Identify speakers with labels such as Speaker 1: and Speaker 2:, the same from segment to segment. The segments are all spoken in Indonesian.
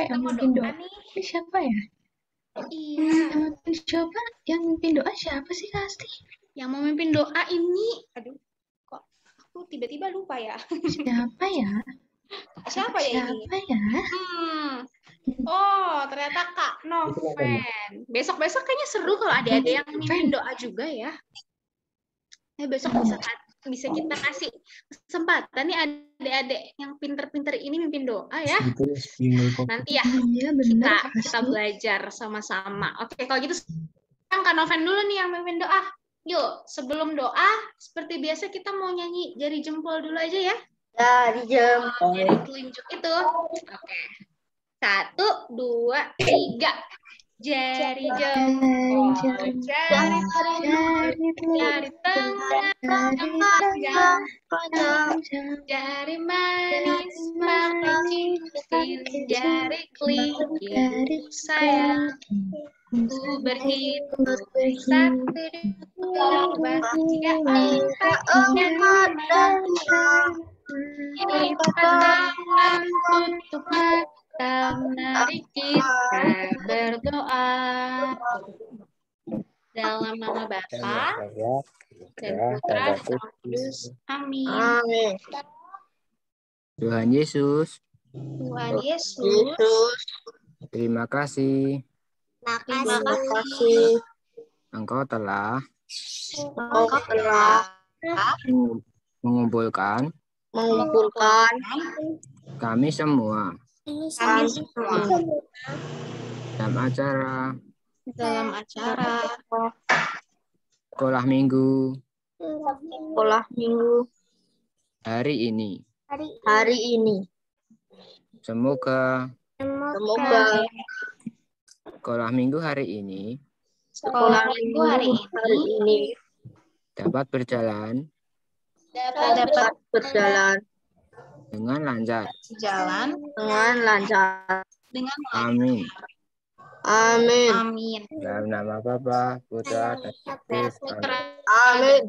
Speaker 1: yang
Speaker 2: mau
Speaker 1: mimpin
Speaker 2: doa
Speaker 1: doa
Speaker 2: nih.
Speaker 1: ini siapa ya?
Speaker 2: Iya.
Speaker 1: Yang mimpin doa siapa sih Kak Asti?
Speaker 2: Yang mau mimpin doa ini, aduh, kok aku tiba-tiba lupa ya.
Speaker 1: Siapa ya?
Speaker 2: Siapa ya ini?
Speaker 1: Siapa ya?
Speaker 2: Oh, ternyata Kak Noven. Besok-besok kayaknya seru kalau adik-adik yang mimpin doa juga ya. Besok bisa kita kasih kesempatan nih adik-adik yang pinter-pinter ini mimpin doa ya. Nanti ya
Speaker 1: Iya, bener,
Speaker 2: kita belajar sama-sama. Oke, kalau gitu sekarang Kak Noven dulu nih yang mimpin doa. Yuk, sebelum doa, seperti biasa kita mau nyanyi jari jempol dulu aja ya.
Speaker 3: Jari jempol.
Speaker 2: Jari telunjuk itu. Oke. 1, 2, 3. Jari jempol, jari tengah, jari manis pakai cincin, jari kelingking sayang. Ku berhitung 1, 2, 3, 4 dan 5. Lipat tangan, tutup mata, mari kita berdoa. Dalam nama Bapa dan Putra dan Roh Kudus. Amin.
Speaker 3: Amin.
Speaker 4: Tuhan Yesus,
Speaker 2: Tuhan Yesus,
Speaker 4: terima kasih
Speaker 3: Terima kasih
Speaker 4: Engkau telah
Speaker 3: Engkau telah
Speaker 4: mengumpulkan kami semua dalam acara sekolah minggu hari ini. Semoga sekolah minggu hari ini dapat berjalan dengan lancar. Amin.
Speaker 2: Amin.
Speaker 4: Dalam nama Bapa, Putra, dan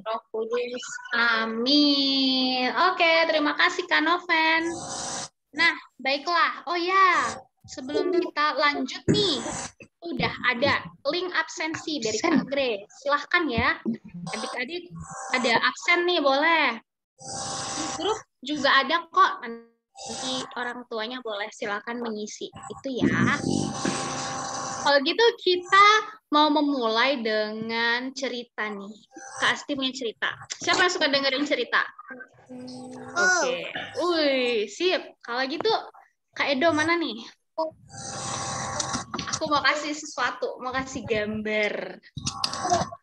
Speaker 2: Roh Kudus. Amin. Oke, terima kasih Kak Noven. Nah, baiklah. Oh ya, sebelum kita lanjut nih, udah ada link absensi dari Kak Grace. Silahkan ya, adik-adik ada absen nih, boleh. Di grup juga ada kok, nanti orang tuanya boleh silakan mengisi itu ya. Kalau gitu kita mau memulai dengan cerita nih. Kak Asti punya cerita. Siapa yang suka dengerin cerita? Oke. Wih, sip. Kalau gitu Kak Edo mana nih? Aku mau kasih sesuatu, mau kasih gambar.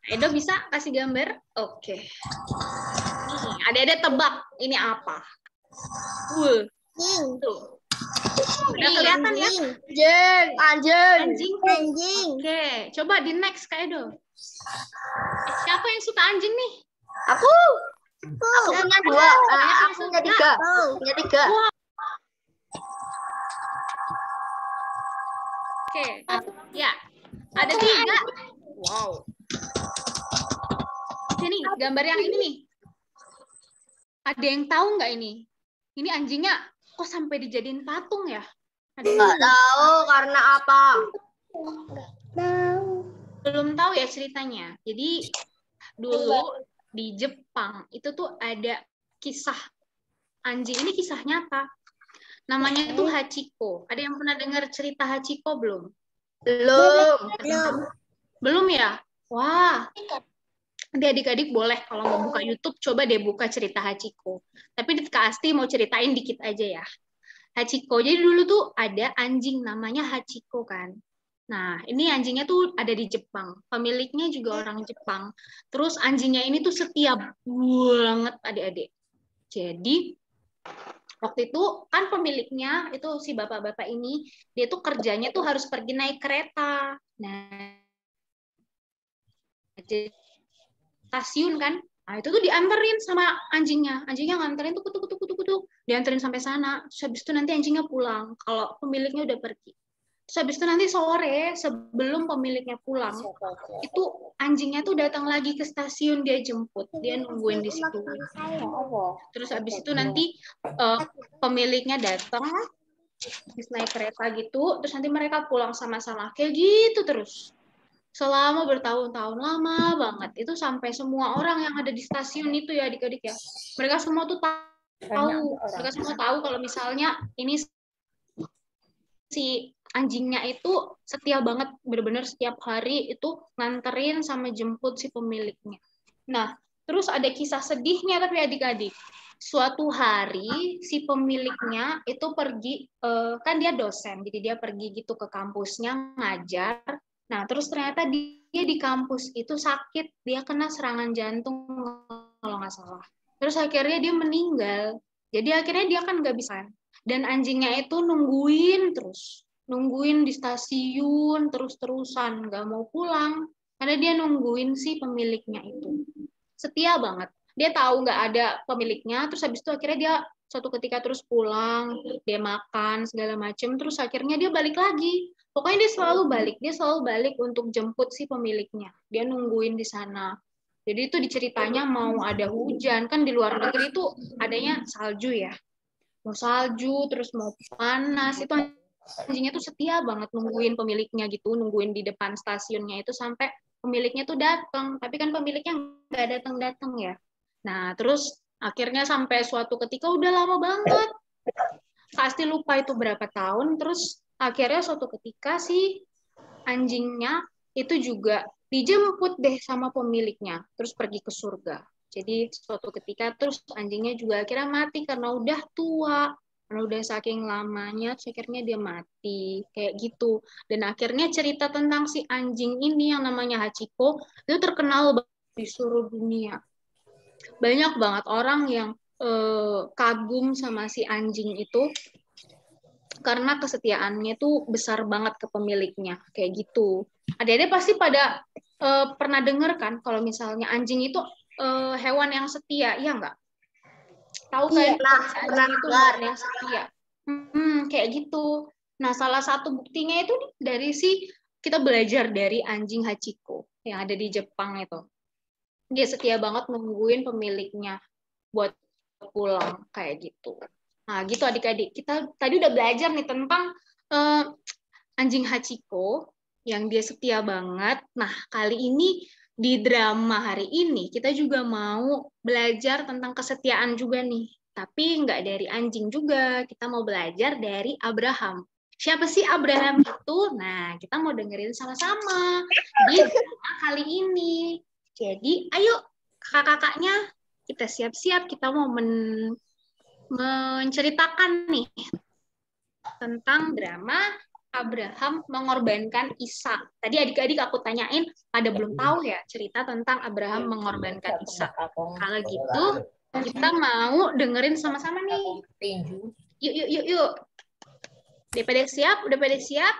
Speaker 2: Edo bisa kasih gambar? Oke. Nih, ada tebak ini apa? Tuh. Udah kelihatan ya? Anjing. Oke, coba di next Kak Edo. Siapa yang suka anjing nih?
Speaker 3: Aku punya 2. Aku punya 3.
Speaker 2: Wow. Oke, ya. Ada 3. Wow. Sini, gambar yang ini nih. Ada yang tahu nggak ini? Ini anjingnya kok sampai dijadiin patung ya?
Speaker 3: Nggak tahu karena apa.
Speaker 2: Belum tahu ya ceritanya. Jadi dulu di Jepang itu tuh ada kisah anjing. Ini kisah nyata. Namanya itu Hachiko. Ada yang pernah dengar cerita Hachiko belum? Belum ya? Wah. Adik-adik boleh kalau mau buka YouTube, coba deh buka cerita Hachiko. Tapi Kak Asti mau ceritain dikit aja ya. Hachiko. Jadi dulu tuh ada anjing namanya Hachiko kan. Nah, ini anjingnya tuh ada di Jepang. Pemiliknya juga orang Jepang. Terus anjingnya ini tuh setia banget adik-adik. Jadi waktu itu kan pemiliknya itu si bapak-bapak ini, dia tuh kerjanya tuh harus pergi naik kereta. Nah, stasiun kan. Nah, itu tuh dianterin sama anjingnya. Anjingnya nganterin tuh kutuk. Dianterin sampai sana. Terus habis itu nanti anjingnya pulang kalau pemiliknya udah pergi. Terus habis itu nanti sore sebelum pemiliknya pulang, itu anjingnya tuh datang lagi ke stasiun, dia jemput, dia nungguin di situ. Terus habis itu nanti pemiliknya datang, Habis naik kereta gitu, terus nanti mereka pulang sama-sama. Kayak gitu terus. Selama bertahun-tahun, lama banget. Itu sampai semua orang yang ada di stasiun itu ya adik-adik ya. Mereka semua tuh tahu. Mereka semua tahu kalau misalnya ini si anjingnya itu setia banget, bener-bener setiap hari itu nganterin sama jemput si pemiliknya. Nah, terus ada kisah sedihnya tapi adik-adik. Suatu hari si pemiliknya itu pergi, kan dia dosen, jadi dia pergi gitu ke kampusnya ngajar. Nah, terus ternyata dia di kampus itu sakit, dia kena serangan jantung kalau nggak salah. Terus akhirnya dia meninggal. Jadi akhirnya dia kan nggak bisa. Dan anjingnya itu nungguin di stasiun terus-terusan, nggak mau pulang karena dia nungguin si pemiliknya itu. Setia banget. Dia tahu nggak ada pemiliknya, terus habis itu akhirnya dia suatu ketika terus pulang, dia makan segala macam, terus akhirnya dia balik lagi. Pokoknya dia selalu balik untuk jemput si pemiliknya. Dia nungguin di sana. Jadi itu diceritanya mau ada hujan, kan di luar negeri itu adanya salju ya. Mau salju, terus mau panas, itu anjingnya tuh setia banget nungguin pemiliknya gitu, nungguin di depan stasiunnya itu sampai pemiliknya tuh datang. Tapi kan pemiliknya nggak datang-datang ya. Nah, terus akhirnya sampai suatu ketika udah lama banget. Pasti lupa itu berapa tahun, terus akhirnya suatu ketika si anjingnya itu juga dijemput deh sama pemiliknya, terus pergi ke surga. Jadi suatu ketika terus anjingnya juga akhirnya mati karena udah tua, karena udah saking lamanya, terus akhirnya dia mati kayak gitu. Dan akhirnya cerita tentang si anjing ini yang namanya Hachiko itu terkenal di seluruh dunia. Banyak banget orang yang kagum sama si anjing itu karena kesetiaannya tuh besar banget ke pemiliknya kayak gitu. Adik-adik pasti pada pernah dengar kan kalau misalnya anjing itu hewan yang setia, iya nggak? Tahu kan? Anjing itu hewan yang setia. Kayak gitu. Nah, salah satu buktinya itu dari kita belajar dari anjing Hachiko yang ada di Jepang itu. Dia setia banget nungguin pemiliknya buat pulang kayak gitu. Nah, gitu adik-adik. Kita tadi udah belajar nih tentang anjing Hachiko yang dia setia banget. Nah, kali ini di drama hari ini kita juga mau belajar tentang kesetiaan juga nih. Tapi nggak dari anjing juga. Kita mau belajar dari Abraham. Siapa sih Abraham itu? Nah, kita mau dengerin sama-sama di drama kali ini. Jadi, ayo kakak-kakaknya kita siap-siap. Kita mau menceritakan nih tentang drama Abraham mengorbankan Ishak. Tadi adik-adik aku tanyain, pada belum tahu ya cerita tentang Abraham mengorbankan Ishak. Kalau gitu, kita mau dengerin sama-sama nih. Yuk. Udah pada siap?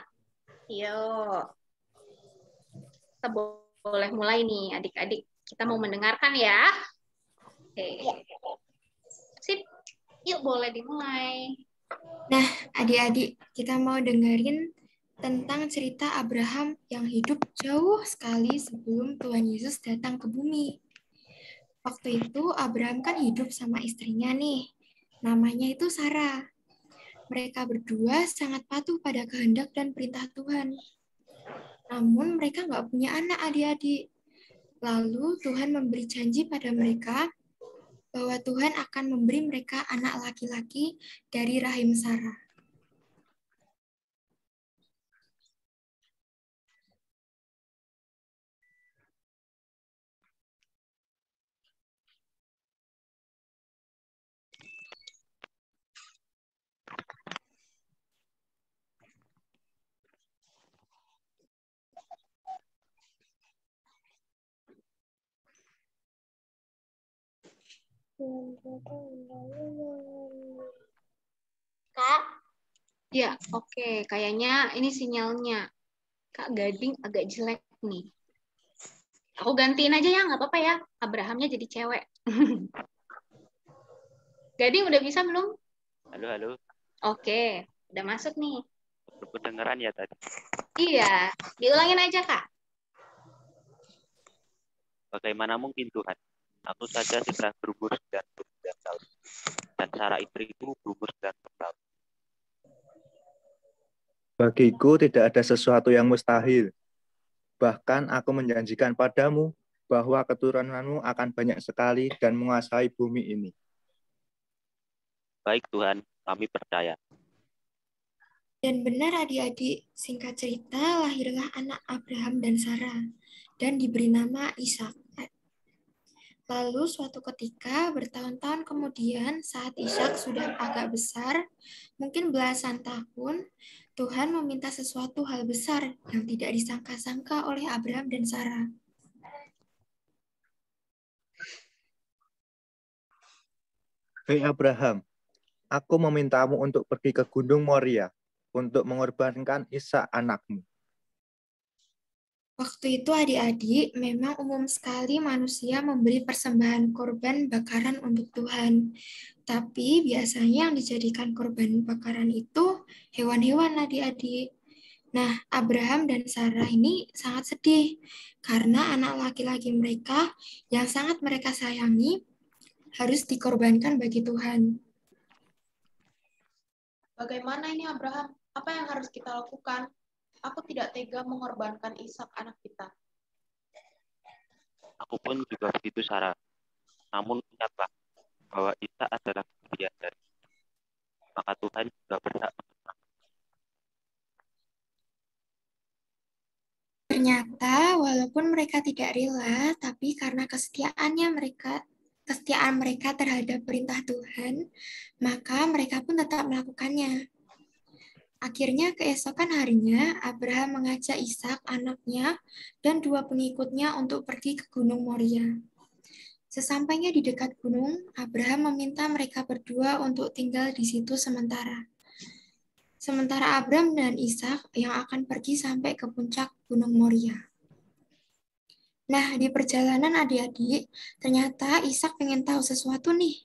Speaker 2: Yuk. Kita boleh mulai nih adik-adik. Kita mau mendengarkan ya. Oke. Sip. Yuk boleh dimulai.
Speaker 5: Nah, adik-adik, kita mau dengerin tentang cerita Abraham yang hidup jauh sekali sebelum Tuhan Yesus datang ke bumi. Waktu itu Abraham kan hidup sama istrinya nih, namanya itu Sarah. Mereka berdua sangat patuh pada kehendak dan perintah Tuhan. Namun mereka nggak punya anak adik-adik. Lalu Tuhan memberi janji pada mereka bahwa Tuhan akan memberi mereka anak laki-laki dari rahim Sarah.
Speaker 3: Kak,
Speaker 2: Ya, oke. Kayaknya ini sinyalnya. Kak Gading agak jelek nih. Aku gantiin aja ya, nggak apa-apa ya. Abrahamnya jadi cewek. Gading udah bisa belum?
Speaker 6: Halo.
Speaker 2: Oke, udah masuk nih.
Speaker 6: Kedengeran ya tadi.
Speaker 2: Iya, diulangin aja, Kak.
Speaker 6: Bagaimana mungkin Tuhan? Aku saja sudah berumur 99 tahun. Dan Sarah istriku berumur 90 tahun.
Speaker 7: Bagiku tidak ada sesuatu yang mustahil. Bahkan aku menjanjikan padamu bahwa keturunanmu akan banyak sekali dan menguasai bumi ini.
Speaker 6: Baik Tuhan, kami percaya.
Speaker 5: Dan benar adik-adik, singkat cerita lahirlah anak Abraham dan Sarah, dan diberi nama Ishak. Lalu suatu ketika, bertahun-tahun kemudian, saat Ishak sudah agak besar, mungkin belasan tahun, Tuhan meminta sesuatu hal besar yang tidak disangka-sangka oleh Abraham dan Sarah.
Speaker 7: Hei Abraham, aku memintamu untuk pergi ke Gunung Moria untuk mengorbankan Ishak anakmu.
Speaker 5: Waktu itu adik-adik, memang umum sekali manusia memberi persembahan korban bakaran untuk Tuhan. Tapi biasanya yang dijadikan korban bakaran itu hewan-hewan adik-adik. Nah, Abraham dan Sarah ini sangat sedih karena anak laki-laki mereka yang sangat mereka sayangi harus dikorbankan bagi Tuhan.
Speaker 8: Bagaimana ini Abraham? Apa yang harus kita lakukan? Aku tidak tega mengorbankan Ishak anak kita.
Speaker 6: Aku pun juga begitu, Sarah. Namun ingatlah bahwa Ishak adalah bagian dari. Maka Tuhan juga berhak.
Speaker 5: Ternyata walaupun mereka tidak rela, tapi karena kesetiaan mereka terhadap perintah Tuhan, maka mereka pun tetap melakukannya. Akhirnya keesokan harinya, Abraham mengajak Ishak anaknya dan 2 pengikutnya untuk pergi ke Gunung Moria. Sesampainya di dekat gunung, Abraham meminta mereka berdua untuk tinggal di situ sementara. Sementara Abraham dan Ishak yang akan pergi sampai ke puncak Gunung Moria. Nah, di perjalanan adik-adik, ternyata Ishak pengen tahu sesuatu nih.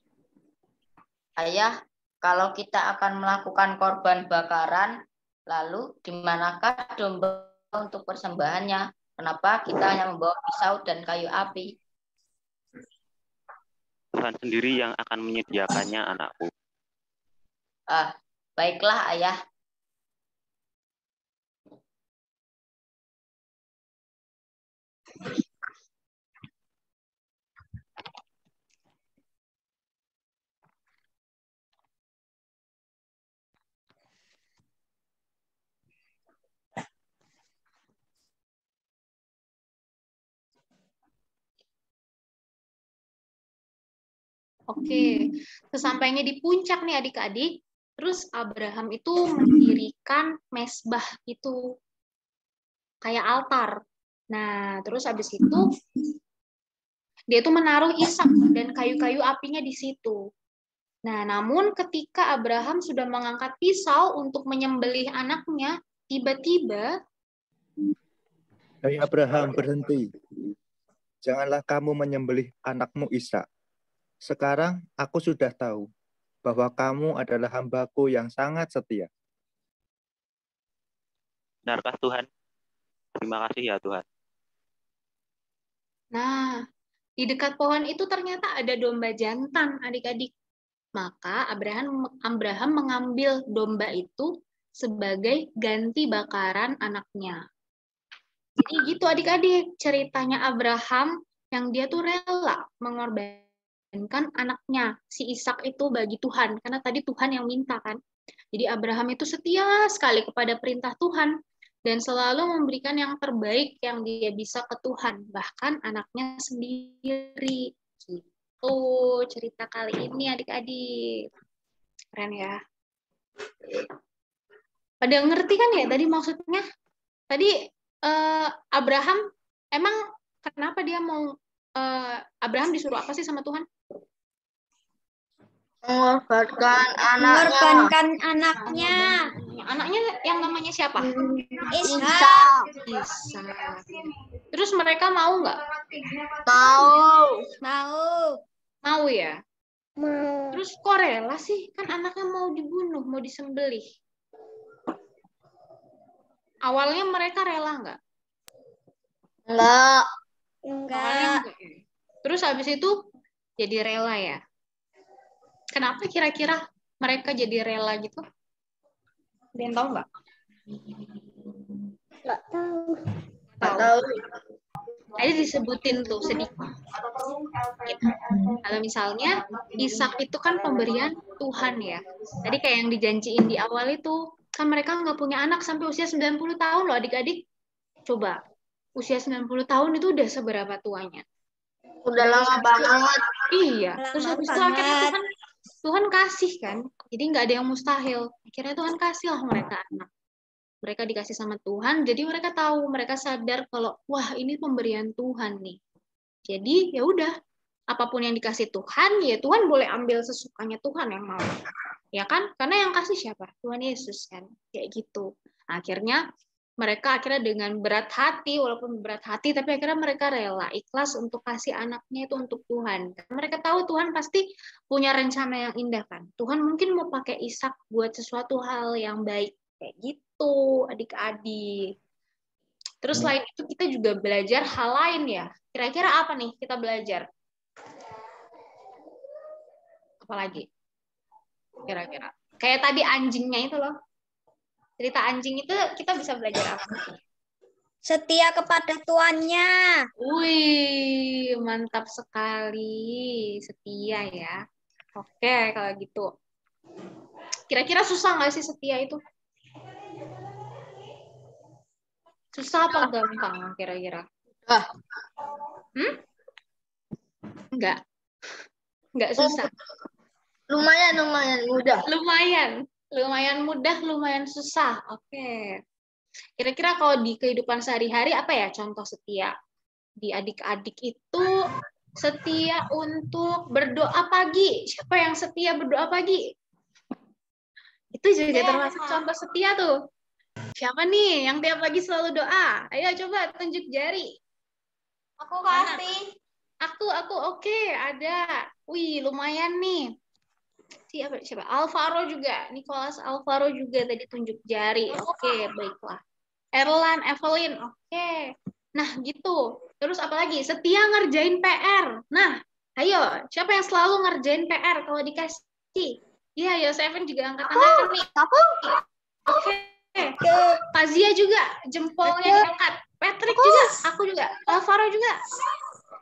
Speaker 3: Ayah, kalau kita akan melakukan korban bakaran, lalu di manakah domba untuk persembahannya? Kenapa kita hanya membawa pisau dan kayu api?
Speaker 6: Tuhan sendiri yang akan menyediakannya, anakku.
Speaker 3: Baiklah, Ayah.
Speaker 2: Oke, sesampainya di puncak nih adik-adik, terus Abraham itu mendirikan mesbah itu, kayak altar. Nah, terus habis itu dia tuh menaruh Ishak dan kayu-kayu apinya di situ. Nah, namun ketika Abraham sudah mengangkat pisau untuk menyembelih anaknya, tiba-tiba
Speaker 7: Hei Abraham, berhenti. Janganlah kamu menyembelih anakmu Ishak. Sekarang aku sudah tahu bahwa kamu adalah hamba-Ku yang sangat setia.
Speaker 6: Benarkah Tuhan? Terima kasih ya Tuhan.
Speaker 2: Nah, di dekat pohon itu ternyata ada domba jantan, adik-adik. Maka Abraham mengambil domba itu sebagai ganti bakaran anaknya. Jadi gitu adik-adik, ceritanya Abraham yang dia tuh rela mengorbankan anaknya, si Ishak itu bagi Tuhan. Karena tadi Tuhan yang minta kan. Jadi Abraham itu setia sekali kepada perintah Tuhan. Dan selalu memberikan yang terbaik yang dia bisa ke Tuhan. Bahkan anaknya sendiri. Gitu cerita kali ini adik-adik. Keren ya. Pada ngerti kan ya tadi maksudnya? Tadi Abraham, emang kenapa dia mau, Abraham disuruh apa sih sama Tuhan?
Speaker 3: Mengorbankan anaknya.
Speaker 2: Anaknya yang namanya siapa?
Speaker 3: Ishak.
Speaker 2: Ishak. Terus mereka mau nggak? Mau ya?
Speaker 3: Mau.
Speaker 2: Terus kok rela sih? Kan anaknya mau dibunuh, mau disembelih. Awalnya mereka rela nggak?
Speaker 3: Enggak.
Speaker 2: Awalnya enggak. Terus habis itu jadi rela ya? Kenapa kira-kira mereka jadi rela gitu? Ada yang tahu nggak?
Speaker 9: Nggak tahu.
Speaker 3: Nggak tahu.
Speaker 2: Tadi disebutin tuh sedikit. Kalau misalnya Ishak itu kan pemberian Tuhan ya. Tadi kayak yang dijanjiin di awal itu, kan mereka nggak punya anak sampai usia 90 tahun loh adik-adik. Coba, usia 90 tahun itu udah seberapa tuanya?
Speaker 3: Udah lama banget.
Speaker 2: Iya, terus
Speaker 9: Lama
Speaker 2: habis itu akhirnya
Speaker 9: banget.
Speaker 2: Tuhan kasih kan. Jadi nggak ada yang mustahil. Akhirnya Tuhan kasih lah mereka anak. Mereka dikasih sama Tuhan, jadi mereka tahu, mereka sadar kalau wah ini pemberian Tuhan nih. Jadi ya udah, apapun yang dikasih Tuhan, ya Tuhan boleh ambil sesukanya Tuhan yang mau. Ya kan? Karena yang kasih siapa? Tuhan Yesus kan. Kayak gitu. Nah, akhirnya mereka dengan berat hati, walaupun berat hati, tapi akhirnya mereka rela, ikhlas untuk kasih anaknya itu untuk Tuhan. Karena mereka tahu Tuhan pasti punya rencana yang indah kan. Tuhan mungkin mau pakai Ishak buat sesuatu hal yang baik. Kayak gitu, adik-adik. Terus selain itu kita juga belajar hal lain ya. Kira-kira apa nih kita belajar? Apalagi? Kira-kira. Kayak tadi anjingnya itu loh. Cerita anjing itu kita bisa belajar apa?
Speaker 9: Setia kepada tuannya.
Speaker 2: Wih, mantap sekali. Setia ya. Oke, kalau gitu. Kira-kira susah nggak sih setia itu? Susah apa gampang kira-kira? Enggak. Enggak susah.
Speaker 3: Lumayan mudah.
Speaker 2: Lumayan mudah, lumayan susah. Oke. Kira-kira kalau di kehidupan sehari-hari apa ya contoh setia? Di adik-adik itu setia untuk berdoa pagi. Siapa yang setia berdoa pagi? Itu juga termasuk contoh setia tuh. Siapa nih yang tiap pagi selalu doa? Ayo coba tunjuk jari.
Speaker 9: Aku kasih.
Speaker 2: Aku oke, ada. Wih, lumayan nih. Siapa? Alvaro juga. Nicholas Alvaro juga tadi tunjuk jari. Oke, baiklah. Erlan, Evelyn. Oke. Nah, gitu. Terus apa lagi? Setia ngerjain PR. Nah, ayo. Siapa yang selalu ngerjain PR kalau dikasih? Iya, Yosefen juga angkat tangan nih. Oke. Fazia juga. Jempolnya diangkat. Patrick juga. Aku juga. Alvaro juga.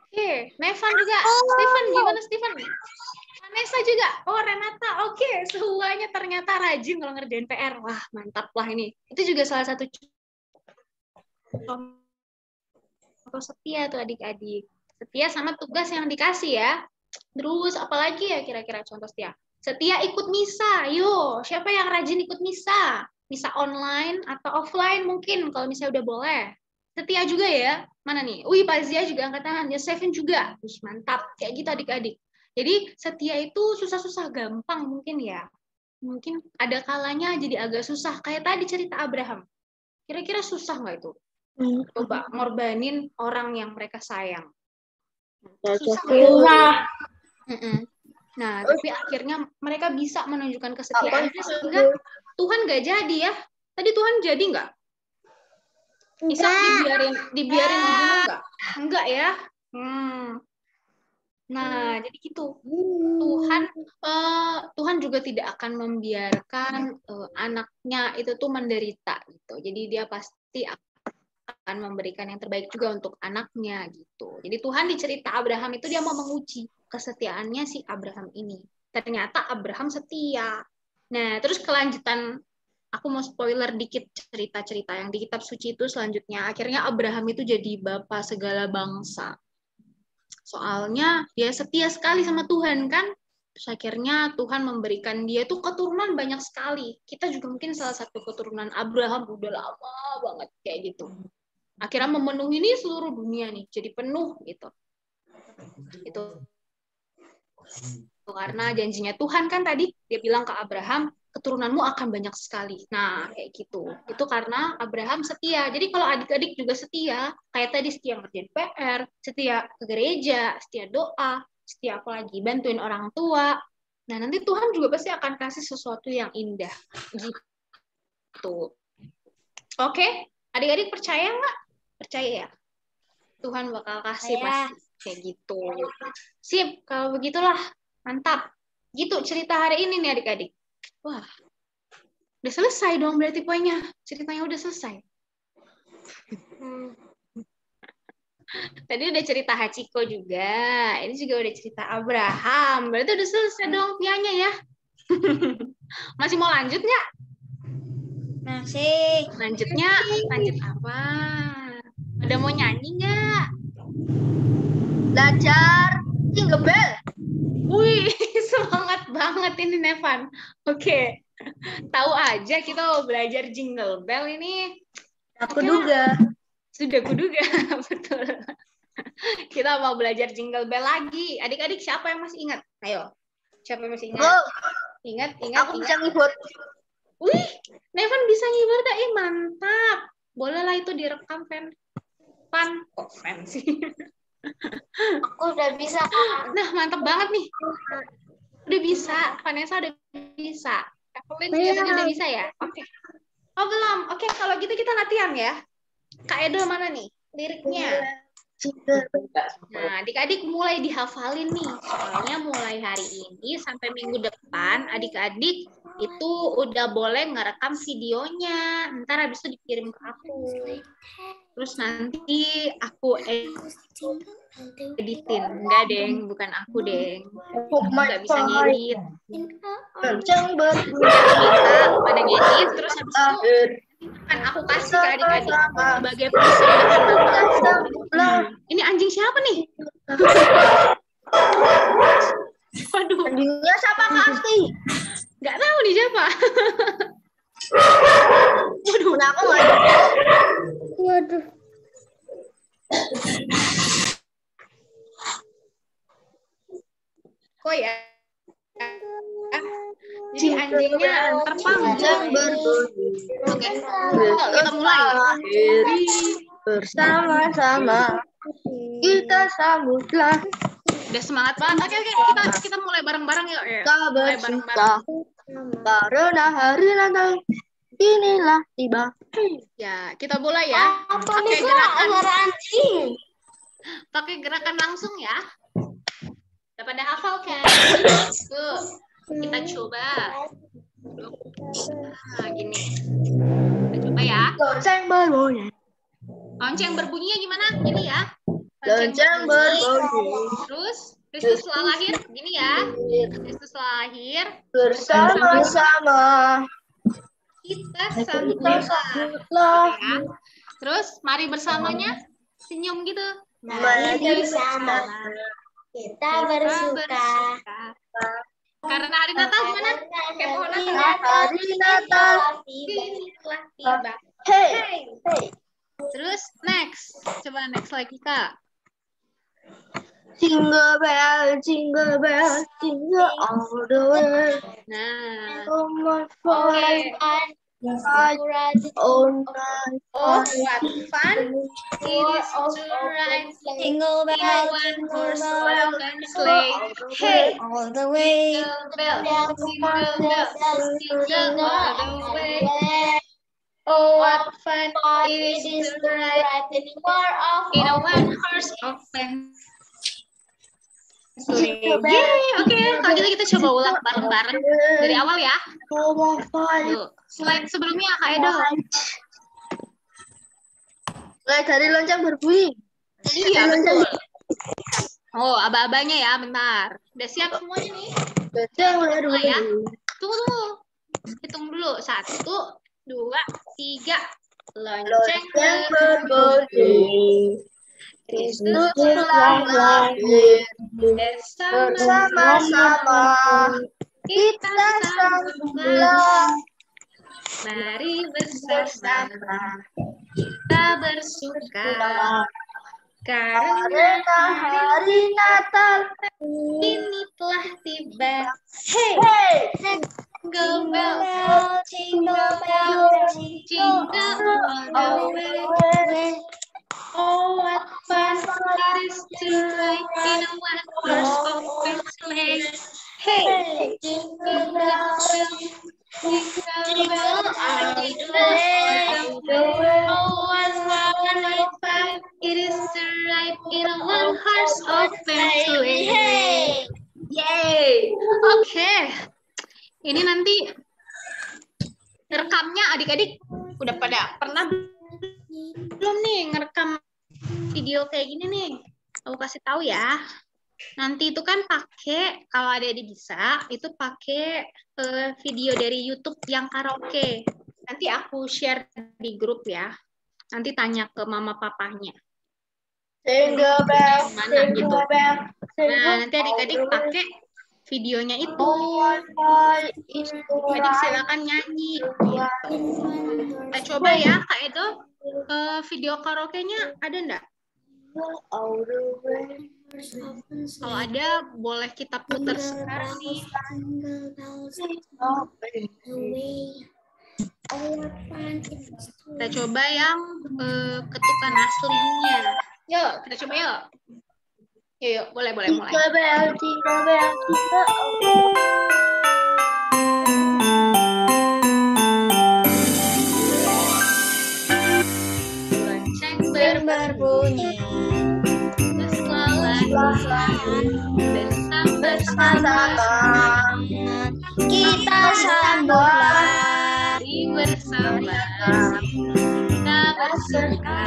Speaker 2: Oke. Nevan juga. Steven, gimana Steven? Vanessa juga. Oh, Renata. Oke. Semuanya ternyata rajin kalau ngerjain PR. Wah, mantap lah ini. Itu juga salah satu contoh setia tuh adik-adik. Setia sama tugas yang dikasih ya. Terus apalagi ya kira-kira contoh setia? Setia ikut misa. Yo, siapa yang rajin ikut misa? Misa online atau offline mungkin kalau misalnya udah boleh. Setia juga ya. Mana nih? Wih, Pazia juga angkat tangan. Seven juga. Wih, mantap. Kayak gitu adik-adik. Jadi setia itu susah-susah gampang mungkin ya. Mungkin ada kalanya jadi agak susah. Kayak tadi cerita Abraham. Kira-kira susah nggak itu? Coba ngorbanin orang yang mereka sayang. Susah nggak? Nah, tapi akhirnya mereka bisa menunjukkan kesetiaannya sehingga Tuhan nggak jadi ya. Tadi Tuhan jadi nggak? Ishak dibiarin dibunuh nggak? Enggak ya. Nah, jadi gitu. Tuhan juga tidak akan membiarkan anaknya itu tuh menderita gitu. Jadi dia pasti akan memberikan yang terbaik juga untuk anaknya gitu. Jadi Tuhan di cerita Abraham itu dia mau menguji kesetiaannya si Abraham ini. Ternyata Abraham setia. Nah, terus kelanjutan aku mau spoiler dikit cerita-cerita yang di kitab suci itu selanjutnya. Akhirnya Abraham itu jadi bapa segala bangsa. Soalnya dia setia sekali sama Tuhan kan. Terus akhirnya Tuhan memberikan dia tuh keturunan banyak sekali. Kita juga mungkin salah satu keturunan Abraham udah lama banget kayak gitu. Akhirnya memenuhi ini seluruh dunia nih, jadi penuh gitu. Itu karena janjinya Tuhan kan tadi dia bilang ke Abraham, keturunanmu akan banyak sekali. Nah, kayak gitu. Itu karena Abraham setia. Jadi kalau adik-adik juga setia, kayak tadi setia ngerjain PR, setia ke gereja, setia doa, setia apa lagi, bantuin orang tua. Nah, nanti Tuhan juga pasti akan kasih sesuatu yang indah. Gitu. Oke, adik-adik percaya nggak? Percaya ya? Tuhan bakal kasih pasti kayak gitu. Sip, kalau begitulah. Mantap. Gitu cerita hari ini nih adik-adik. Wah, Udah selesai dong berarti poinnya. Ceritanya udah selesai. Tadi udah cerita Hachiko juga. Ini juga udah cerita Abraham. Berarti udah selesai dong pianya ya. Masih mau lanjut nggak?
Speaker 9: Masih.
Speaker 2: Lanjutnya, lanjut apa? Ada mau nyanyi nggak?
Speaker 3: Belajar Jingle Bell.
Speaker 2: Wih, semangat banget ini Nevan. Oke. Tahu aja kita mau belajar Jingle Bell ini.
Speaker 3: Aku
Speaker 2: Oke
Speaker 3: duga.
Speaker 2: Sudah kuduga, betul. Kita mau belajar Jingle Bell lagi. Adik-adik siapa yang masih ingat? Ayo. Siapa yang masih ingat?
Speaker 3: Oh,
Speaker 2: Ingat.
Speaker 3: aku bisa ngibut.
Speaker 2: Wih, Nevan bisa ngibur dah. Mantap. Boleh lah itu direkam, Fan. Kok Fan sih?
Speaker 9: Aku udah bisa.
Speaker 2: Nah, mantap banget nih. Udah bisa. Vanessa udah bisa. Evelyn juga tadi udah bisa ya? Oke. Oh, belum. Oke, kalau gitu kita latihan ya. Kak Edo mana nih? Liriknya. Nah, adik-adik mulai dihafalin nih. Soalnya mulai hari ini sampai minggu depan, adik-adik itu udah boleh ngerekam videonya. Ntar habis itu dikirim ke aku. Terus nanti aku editin. Enggak, Deng. Bukan aku, Deng. Nggak bisa ngedit.
Speaker 3: Lonceng berbunyi.
Speaker 2: Minta pada ngedit, terus habis itu kan aku kasih ke adik-adik sebagai persembahan. Ini anjing siapa nih? Waduh.
Speaker 3: Anjingnya siapa Kasti?
Speaker 2: Nggak tahu nih siapa. Waduh.
Speaker 3: Nah, aku nggak ada.
Speaker 9: Waduh.
Speaker 2: Kok ya? Jadi anjingnya terpanjang. Oke, kita mulai.
Speaker 3: Bersama-sama kita sambutlah.
Speaker 2: Udah semangat banget. Oke, kita mulai bareng-bareng yuk.
Speaker 3: Kita bersuka karena hari Natal inilah tiba.
Speaker 2: Ya, kita mulai ya. Pakai gerakan. Pakai gerakan langsung ya. Udah pada hafal kan? Tuh, kita coba. Nah, gini. Kita coba ya.
Speaker 3: Lonceng berbunyi.
Speaker 2: Lonceng berbunyinya gimana? Gini ya.
Speaker 3: Lonceng berbunyi.
Speaker 2: Terus Kristus telah lahir, gini ya. Kristus telah lahir.
Speaker 3: Bersama-sama
Speaker 2: Kita
Speaker 3: kita
Speaker 2: sambutlah.
Speaker 3: sambutlah.
Speaker 2: Ya. Terus mari bersamanya senyum gitu.
Speaker 9: Mari bersama kita bersuka.
Speaker 2: Karena hari Natal gimana? Kayak pohon Natal.
Speaker 3: Hari Natal
Speaker 2: Telah tiba.
Speaker 3: Hey.
Speaker 2: Terus next. Coba next lagi Kak.
Speaker 3: Jingle bell, jingle bell, jingle all the way.
Speaker 2: Nah.
Speaker 3: Oh my
Speaker 2: Oke.
Speaker 3: oh my
Speaker 2: Oh, what fun it is to ride
Speaker 9: Jingle
Speaker 2: in a
Speaker 9: bell,
Speaker 2: one-horse open sleigh. Hey,
Speaker 9: all the way.
Speaker 2: jingle bell, jingle bell, jingle all the way. Oh, what fun it is to ride in a one-horse open sleigh. Yeay, oke. Kalau gitu kita coba ulang bareng-bareng dari awal ya. Tuh, slide sebelumnya Kak Edo.
Speaker 3: Mulai dari lonceng berbunyi.
Speaker 2: Iya, betul. Oh, aba-abanya ya, bentar. Udah siap semuanya nih?
Speaker 3: Lonceng
Speaker 2: Mulai ya.
Speaker 3: berbunyi.
Speaker 2: Tunggu. Hitung dulu. 1, 2, 3. Lonceng
Speaker 3: berbunyi. Kristus telah lahir. Bersama-sama kita sambutlah.
Speaker 2: Mari bersama kita bersuka karena
Speaker 3: hari Natal
Speaker 2: ini telah tiba. Hey, jingle bell,
Speaker 9: Jingle bell,
Speaker 2: jingle all the way. Oh, what fun it is to ride in a one-horse open sleigh. Hey, jingle bell, jingle bell, all the way. Oh, what fun it is to ride in a one-horse open sleigh. Yay! Oke. Ini nanti Rekamnya adik-adik udah pada pernah belum nih ngerekam video kayak gini nih? Aku kasih tahu ya. Nanti itu kan pakai, kalau adik-adik bisa, itu pakai video dari YouTube yang karaoke. Nanti aku share di grup ya. Nanti tanya ke mama papanya. Mana gitu. Nah, nanti adik-adik pakai videonya itu. Adik silakan nyanyi. Gitu. Kita coba ya, Kak Edo. Video karaoke-nya ada enggak? Kalau ada, boleh kita putar sekarang nih. Kita coba yang ketukan aslinya. Yuk, kita coba yuk. Yuk, boleh mulai. Lonceng berbunyi, bersama-sama
Speaker 9: Kita sambutlah
Speaker 2: bersama. Kita bersuka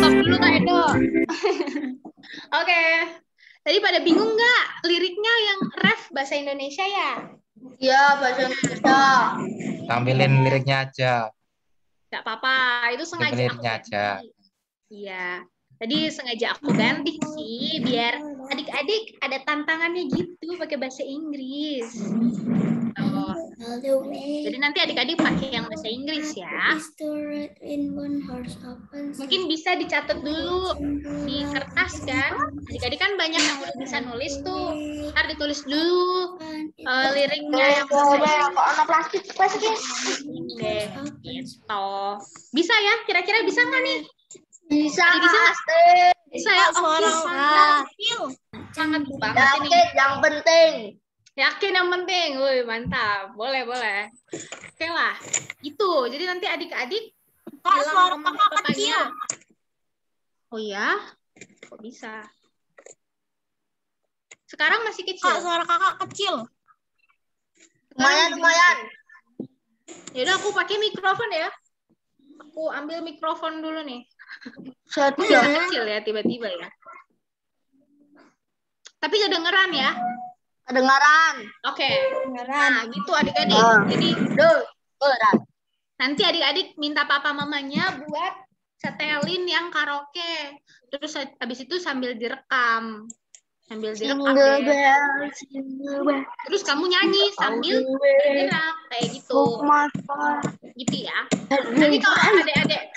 Speaker 2: Stop dulu Kak Edo. Oke. Tadi pada bingung nggak liriknya yang ref bahasa Indonesia ya?
Speaker 3: Iya, bahasa Indonesia.
Speaker 10: Tampilin liriknya aja.
Speaker 2: Nggak apa-apa, itu sengaja aku
Speaker 10: Liriknya aja.
Speaker 2: ganti. Iya. Tadi sengaja aku ganti sih, biar adik-adik ada tantangannya gitu pakai bahasa Inggris. Oh. Jadi nanti adik-adik pakai yang bahasa Inggris ya. Mungkin bisa dicatat dulu di kertas kan. Adik-adik kan banyak yang udah bisa nulis tuh. Ntar ditulis dulu liriknya yang
Speaker 9: plastik.
Speaker 2: ini deh. Gitu. Bisa ya? Kira-kira bisa nggak nih?
Speaker 9: Bisa,
Speaker 2: Bisa ya? Oke, sangat banget ini.
Speaker 9: yang penting.
Speaker 2: Yakin yang penting. Wih, mantap. Boleh. Oke lah. Itu. Jadi nanti adik-adik bilang sama papanya. Oh ya? Kok bisa? Sekarang masih kecil.
Speaker 8: Kak, suara kakak kecil.
Speaker 9: Lumayan.
Speaker 2: Yaudah aku pakai mikrofon ya. Aku ambil mikrofon dulu nih. Kecil ya tiba-tiba ya. Tapi kedengeran ya?
Speaker 9: Kedengaran.
Speaker 2: Oke. Nah, gitu adik-adik. Jadi nanti adik-adik minta papa mamanya buat setelin yang karaoke. Terus habis itu sambil direkam. Ya. Terus kamu nyanyi sambil bergerak kayak gitu. Gitu ya. Nanti kalau adik-adik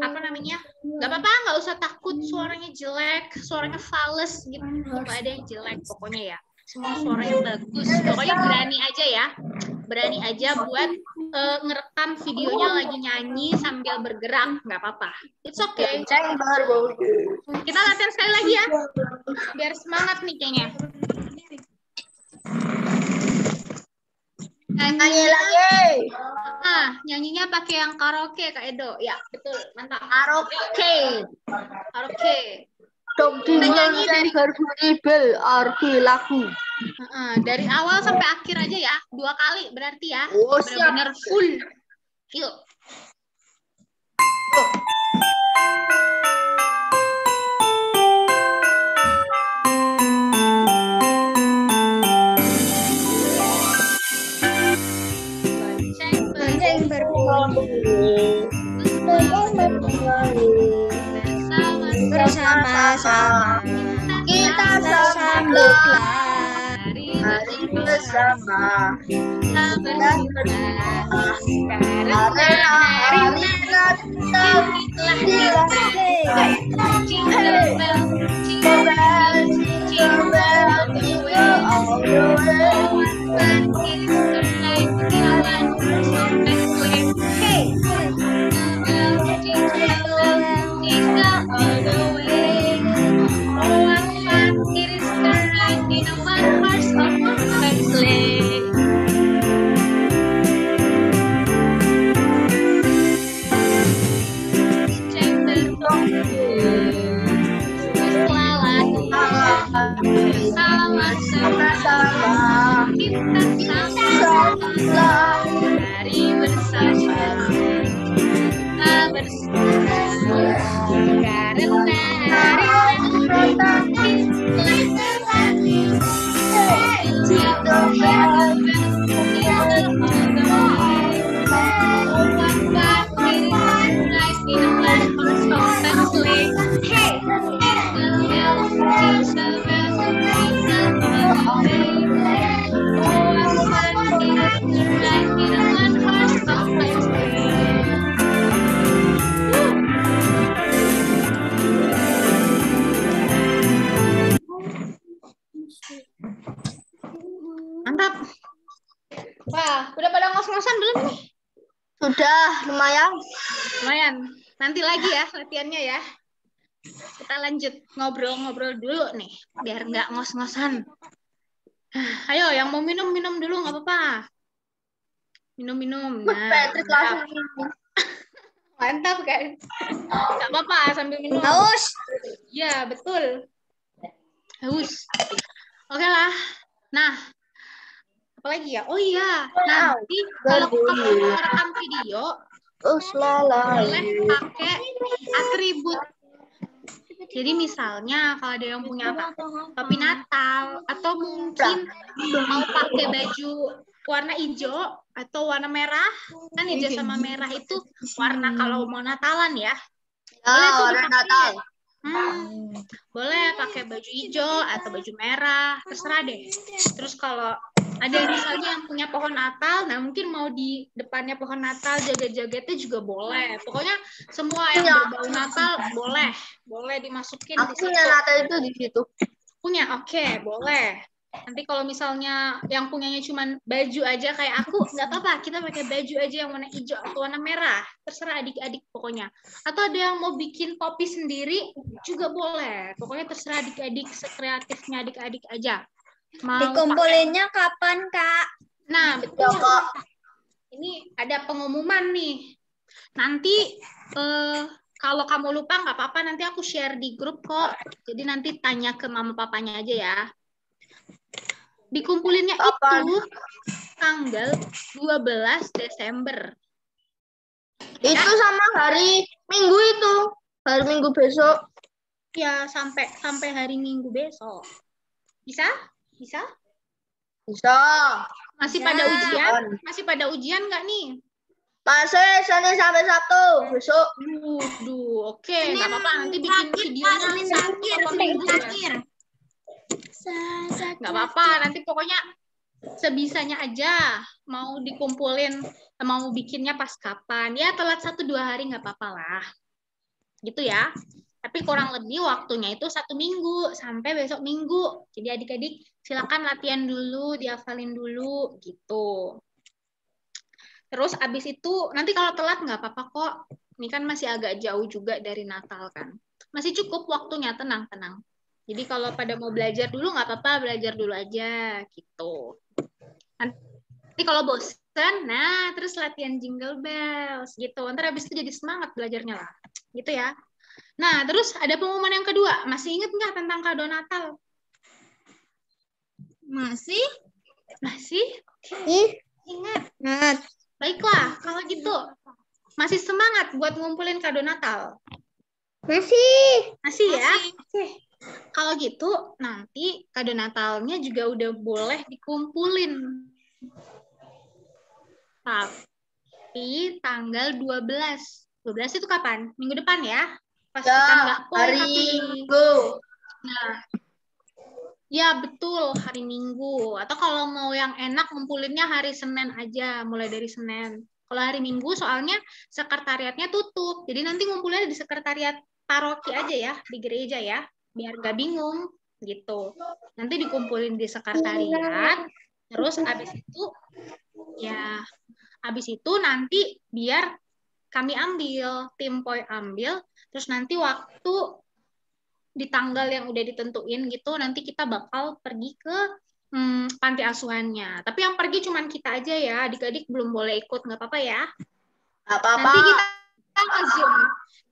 Speaker 2: apa namanya? Gak apa-apa, nggak usah takut suaranya jelek, suaranya fals gitu. Nggak ada yang jelek pokoknya ya. Semua suaranya bagus. Pokoknya berani aja ya. Berani aja buat ngerekam videonya lagi nyanyi sambil bergerak. Nggak apa-apa. It's okay. Kita latihan sekali lagi ya. Biar semangat nih kayaknya.
Speaker 9: Nyanyi lagi.
Speaker 2: Nyanyinya pakai yang karaoke Kak Edo. Ya, betul. Mantap.
Speaker 9: Karaoke.
Speaker 2: Kita nyanyi dari
Speaker 9: bel arti lagu.
Speaker 2: Dari awal sampai akhir aja ya. 2 kali berarti ya.
Speaker 9: Oh,
Speaker 2: benar-benar full. Yuk.
Speaker 9: Lonceng berbunyi. Bersama-sama kita sambutlah hari bersama.
Speaker 2: Jingle bell, jingle all the way. bersama. Karena hari mantap. Wah, udah pada ngos-ngosan belum nih?
Speaker 9: Sudah, lumayan.
Speaker 2: Lumayan. Nanti lagi ya latihannya ya. Kita lanjut ngobrol-ngobrol dulu nih, biar nggak ngos-ngosan. Ayo, yang mau minum dulu nggak apa-apa. Minum. Nah,
Speaker 9: Patrick langsung
Speaker 2: mantap kan? Nggak apa-apa sambil minum.
Speaker 9: haus.
Speaker 2: Ya, betul. Haus. Oke lah. Nah, apa lagi ya? Oh iya, nanti kalau kamu rekam video, boleh pakai atribut. Jadi misalnya kalau ada yang punya topi Natal atau mungkin mau pakai baju warna hijau atau warna merah, kan hijau sama merah itu warna kalau mau Natalan ya. Boleh tuh
Speaker 9: warna
Speaker 2: dipakai.
Speaker 9: Natal.
Speaker 2: Boleh pakai baju hijau atau baju merah, terserah deh. Terus kalau ada misalnya yang punya pohon Natal, nah mungkin mau di depannya pohon Natal joget-jogetnya juga boleh. Pokoknya semua yang berbau Natal boleh dimasukin di situ.
Speaker 9: Punya Natal itu di situ.
Speaker 2: Punya, oke, boleh. Nanti kalau misalnya yang punyanya cuma baju aja kayak aku, nggak apa-apa, kita pakai baju aja yang warna hijau atau warna merah. Terserah adik-adik pokoknya. Atau ada yang mau bikin topi sendiri juga boleh. Pokoknya terserah adik-adik, sekreatifnya adik-adik aja. Mau
Speaker 9: Dikumpulinnya kapan, Kak?
Speaker 2: Nah, betul. Ini ada pengumuman nih. Nanti kalau kamu lupa nggak apa-apa, nanti aku share di grup kok. Jadi nanti tanya ke mama papanya aja ya. Dikumpulinnya itu tanggal 12 Desember.
Speaker 9: Itu sama hari Minggu itu. Hari Minggu besok.
Speaker 2: Ya, sampai hari Minggu besok. Bisa? Bisa?
Speaker 9: Bisa.
Speaker 2: Masih pada ujian? Masih pada ujian nggak nih?
Speaker 9: Masih Senin sampai Sabtu besok.
Speaker 2: Oke, nggak apa-apa. Nanti bikin videonya terakhir. Nggak apa-apa. Nanti pokoknya sebisanya aja. Mau dikumpulin, mau bikinnya pas kapan? Ya telat 1-2 hari nggak apa-apa lah. Gitu ya. Tapi kurang lebih waktunya itu 1 minggu sampai besok Minggu. Jadi adik-adik silakan latihan dulu, dihafalin dulu gitu. Terus abis itu nanti kalau telat nggak apa-apa kok. Ini kan masih agak jauh juga dari Natal kan. Masih cukup waktunya, tenang-tenang. Jadi kalau pada mau belajar dulu nggak apa-apa, belajar dulu aja gitu. Nanti kalau bosan, nah terus latihan Jingle Bells gitu. Ntar abis itu jadi semangat belajarnya lah. Gitu ya. Nah, terus ada pengumuman yang kedua. Masih ingat nggak tentang kado Natal?
Speaker 9: Masih?
Speaker 2: Masih? Ingat? Baiklah, kalau gitu. Masih semangat buat ngumpulin kado Natal? Masih ya? Oke. Kalau gitu, nanti kado Natalnya juga udah boleh dikumpulin. Tapi tanggal 12. 12 itu kapan? Minggu depan ya? Pas kita nggak
Speaker 9: hari Minggu.
Speaker 2: Nah, ya betul, hari Minggu. Atau kalau mau yang enak, ngumpulinnya hari Senin aja, mulai dari Senin. Kalau hari Minggu soalnya sekretariatnya tutup. Jadi nanti ngumpulnya di sekretariat paroki aja ya, di gereja ya. Biar nggak bingung gitu. Nanti dikumpulin di sekretariat, terus abis itu nanti biar kami ambil, tim POI ambil, terus nanti waktu di tanggal yang udah ditentuin gitu, nanti kita bakal pergi ke panti asuhannya. Tapi yang pergi cuma kita aja ya, adik-adik belum boleh ikut, nggak apa-apa ya.
Speaker 9: Nggak apa-apa.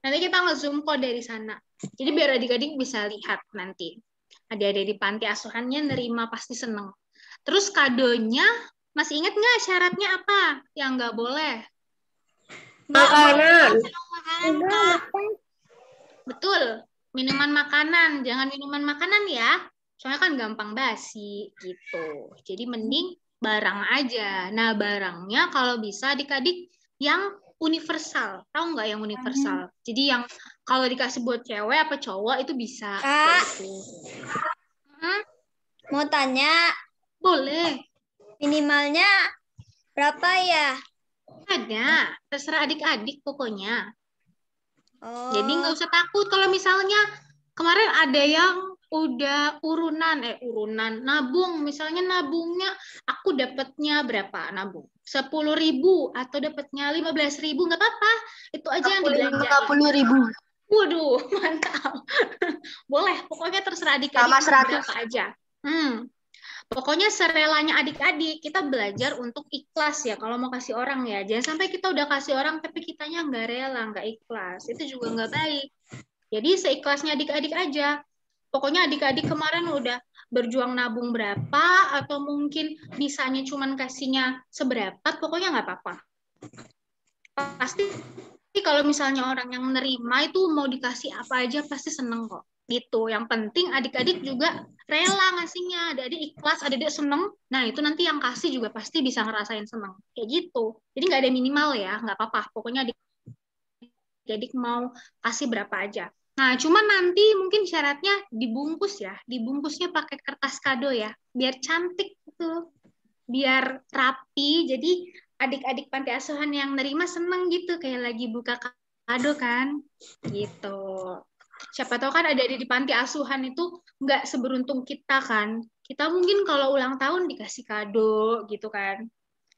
Speaker 2: Nanti kita nge-zoom kok dari sana. Jadi biar adik-adik bisa lihat nanti. Adik-adik di panti asuhannya nerima pasti seneng. Terus kadonya, masih ingat nggak syaratnya apa yang nggak boleh?
Speaker 9: Makanan.
Speaker 2: minuman makanan. Jangan minuman makanan ya. Soalnya kan gampang basi gitu. Jadi mending barang aja. Nah, barangnya kalau bisa adik-adik yang universal. Tahu nggak yang universal? Jadi yang kalau dikasih buat cewek apa cowok itu bisa.
Speaker 11: Kak,
Speaker 2: gitu.
Speaker 11: mau tanya,
Speaker 2: Boleh.
Speaker 11: minimalnya berapa ya?
Speaker 2: Ada. Terserah adik-adik pokoknya.
Speaker 11: Oh,
Speaker 2: Jadi nggak usah takut kalau misalnya kemarin ada yang udah urunan nabung, misalnya nabungnya aku dapatnya berapa nabung 10.000 atau dapatnya 15.000 nggak apa-apa, itu aja yang dibelanjain.
Speaker 9: 50.000.
Speaker 2: Waduh, mantap. Boleh, pokoknya terserah adik-adik
Speaker 9: Sama 100.
Speaker 2: berapa aja. Pokoknya serelanya adik-adik, kita belajar untuk ikhlas ya kalau mau kasih orang ya. Jangan sampai kita udah kasih orang tapi kitanya nggak rela, nggak ikhlas. Itu juga nggak baik. Jadi seikhlasnya adik-adik aja. Pokoknya adik-adik kemarin udah berjuang nabung berapa, atau mungkin bisanya cuman kasihnya seberapa, pokoknya nggak apa-apa. Pasti kalau misalnya orang yang menerima itu mau dikasih apa aja pasti seneng kok. Gitu. Yang penting adik-adik juga rela ngasihnya, adik-adik ikhlas, adik-adik seneng. Nah, itu nanti yang kasih juga pasti bisa ngerasain seneng. Kayak gitu. Jadi nggak ada minimal ya, nggak apa-apa. Pokoknya adik-adik mau kasih berapa aja. Nah, cuman nanti mungkin syaratnya dibungkus ya. Dibungkusnya pakai kertas kado ya. Biar cantik gitu. Biar rapi. Jadi adik-adik panti asuhan yang nerima seneng gitu. Kayak lagi buka kado kan. Gitu. Siapa tahu kan ada di panti asuhan itu nggak seberuntung kita kan. Kita mungkin kalau ulang tahun dikasih kado gitu kan.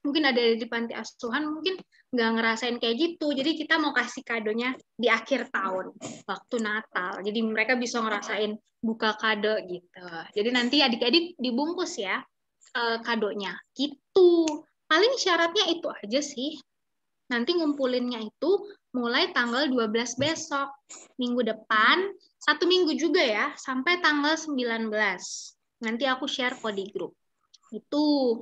Speaker 2: Mungkin ada di panti asuhan mungkin nggak ngerasain kayak gitu. Jadi kita mau kasih kadonya di akhir tahun, waktu Natal. Jadi mereka bisa ngerasain buka kado gitu. Jadi nanti adik-adik dibungkus ya kadonya. Gitu. Paling syaratnya itu aja sih. Nanti ngumpulinnya itu mulai tanggal 12 besok. Minggu depan, 1 minggu juga ya, sampai tanggal 19. Nanti aku share kok di grup. Itu.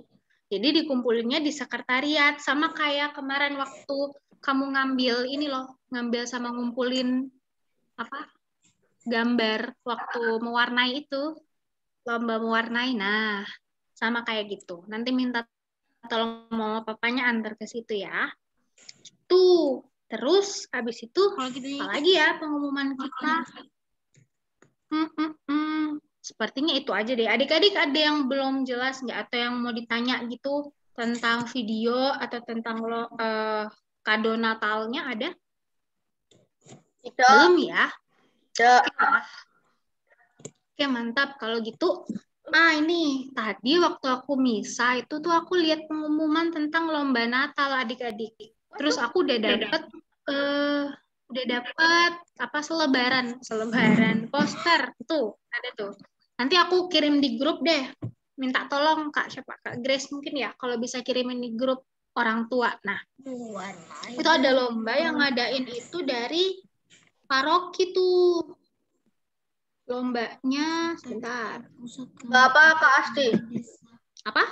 Speaker 2: Jadi dikumpulinnya di sekretariat. Sama kayak kemarin waktu kamu ngambil ini loh, ngambil sama ngumpulin apa gambar waktu mewarnai itu. Lomba mewarnai. Nah, sama kayak gitu. Nanti minta tolong mama papanya antar ke situ ya. Tuh, terus habis itu apa lagi ya pengumuman kita? Sepertinya itu aja deh. Adik-adik ada yang belum jelas nggak atau yang mau ditanya gitu tentang video atau tentang kado Natalnya ada?
Speaker 9: Tidak.
Speaker 2: Belum ya?
Speaker 9: Tidak.
Speaker 2: Oke, mantap. Kalau gitu, ini tadi waktu aku misa itu tuh aku lihat pengumuman tentang lomba Natal adik-adik. Terus aku udah dapet apa selebaran poster tuh ada tuh. Nanti aku kirim di grup deh. Minta tolong Kak Grace mungkin ya kalau bisa kirimin di grup orang tua. Nah, itu ada lomba yang ngadain itu dari paroki tuh. Lombanya sebentar.
Speaker 9: Lomba apa Kak Asti?
Speaker 2: Apa?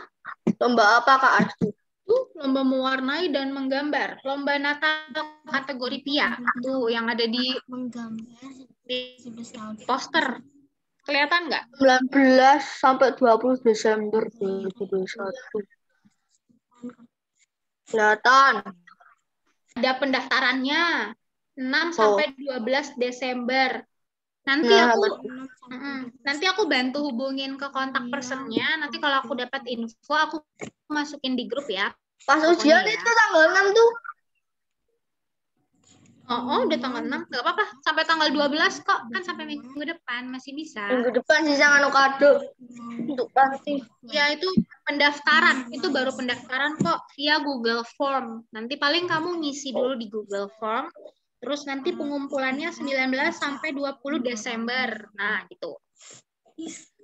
Speaker 9: Lomba apa Kak Asti?
Speaker 2: Lomba mewarnai dan menggambar. Lomba Natal kategori PIA. Tuh yang ada di poster. Kelihatan nggak?
Speaker 9: 19 sampai 20 Desember 2021. Kelihatan.
Speaker 2: Ada pendaftarannya 6 sampai 12 Desember. Nanti aku bantu hubungin ke kontak personnya. Nanti kalau aku dapat info aku masukin di grup ya.
Speaker 9: Pas ujian ya. Itu tanggal 6 tuh.
Speaker 2: Oh, udah tanggal 6. Gak apa-apa. Sampai tanggal 12 kok. Kan sampai minggu depan masih bisa.
Speaker 9: Minggu depan sih jangan kado. Untuk panti.
Speaker 2: Ya, itu pendaftaran. Itu baru pendaftaran kok via Google Form. Nanti paling kamu ngisi dulu di Google Form. Terus nanti pengumpulannya 19 sampai 20 Desember. Nah, gitu.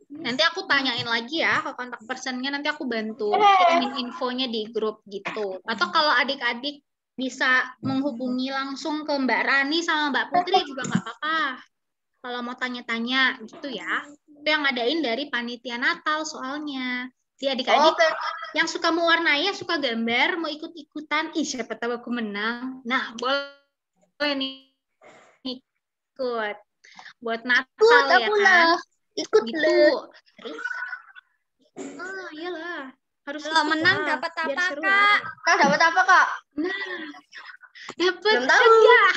Speaker 2: Nanti aku tanyain lagi ya ke kontak personnya. Nanti aku bantu kirimin infonya di grup gitu. Atau kalau adik-adik bisa menghubungi langsung ke Mbak Rani sama Mbak Putri juga nggak apa-apa. Kalau mau tanya-tanya gitu ya. Itu yang ngadain dari panitia Natal soalnya. Jadi adik-adik yang suka mewarnai, yang suka gambar, mau ikut-ikutan. Siapa tahu aku menang. Nah, boleh nih ikut buat Natal ya kan.
Speaker 9: Ikut
Speaker 2: Gitu. Terus iyalah. Harus
Speaker 11: Kalau
Speaker 2: ikut
Speaker 11: menang
Speaker 2: lah,
Speaker 11: dapat
Speaker 2: biar
Speaker 11: apa,
Speaker 2: seru
Speaker 11: Kak?
Speaker 2: lah.
Speaker 9: Kak dapat apa, Kak?
Speaker 2: Nah, dapat
Speaker 9: Belum tahu.
Speaker 2: hadiah.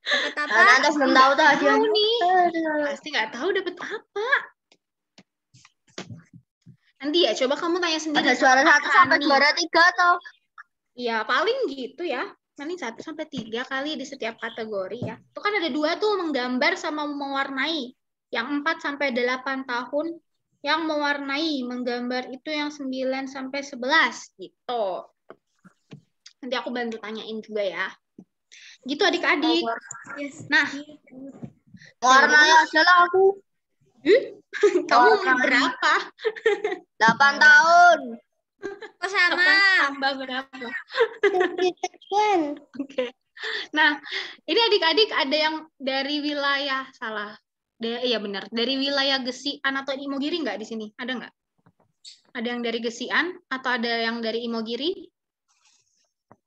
Speaker 11: Dapat apa?
Speaker 9: Anda belum tahu tuh
Speaker 2: Tahu
Speaker 9: hadiahnya.
Speaker 2: nih. Pasti nggak tahu dapat apa. Nanti ya coba kamu tanya sendiri.
Speaker 9: Ada juara
Speaker 2: sama
Speaker 9: 1 sampai
Speaker 2: Rani.
Speaker 9: juara 3 atau?
Speaker 2: Iya, paling gitu ya. Paling 1 sampai 3 kali di setiap kategori ya. Itu kan ada 2 tuh, menggambar sama mewarnai. Yang 4 sampai 8 tahun, yang mewarnai, menggambar itu yang 9 sampai 11 gitu. Nanti aku bantu tanyain juga ya. Gitu adik-adik. Nah,
Speaker 9: Warnanya adalah aku.
Speaker 2: kamu umur berapa?
Speaker 9: 8 tahun.
Speaker 11: Oh, sama.
Speaker 2: Tambah berapa? Oke. Nah, ini adik-adik ada yang dari wilayah salah. Iya benar, dari wilayah Gesian atau Imogiri nggak di sini? Ada nggak? Ada yang dari Gesian atau ada yang dari Imogiri?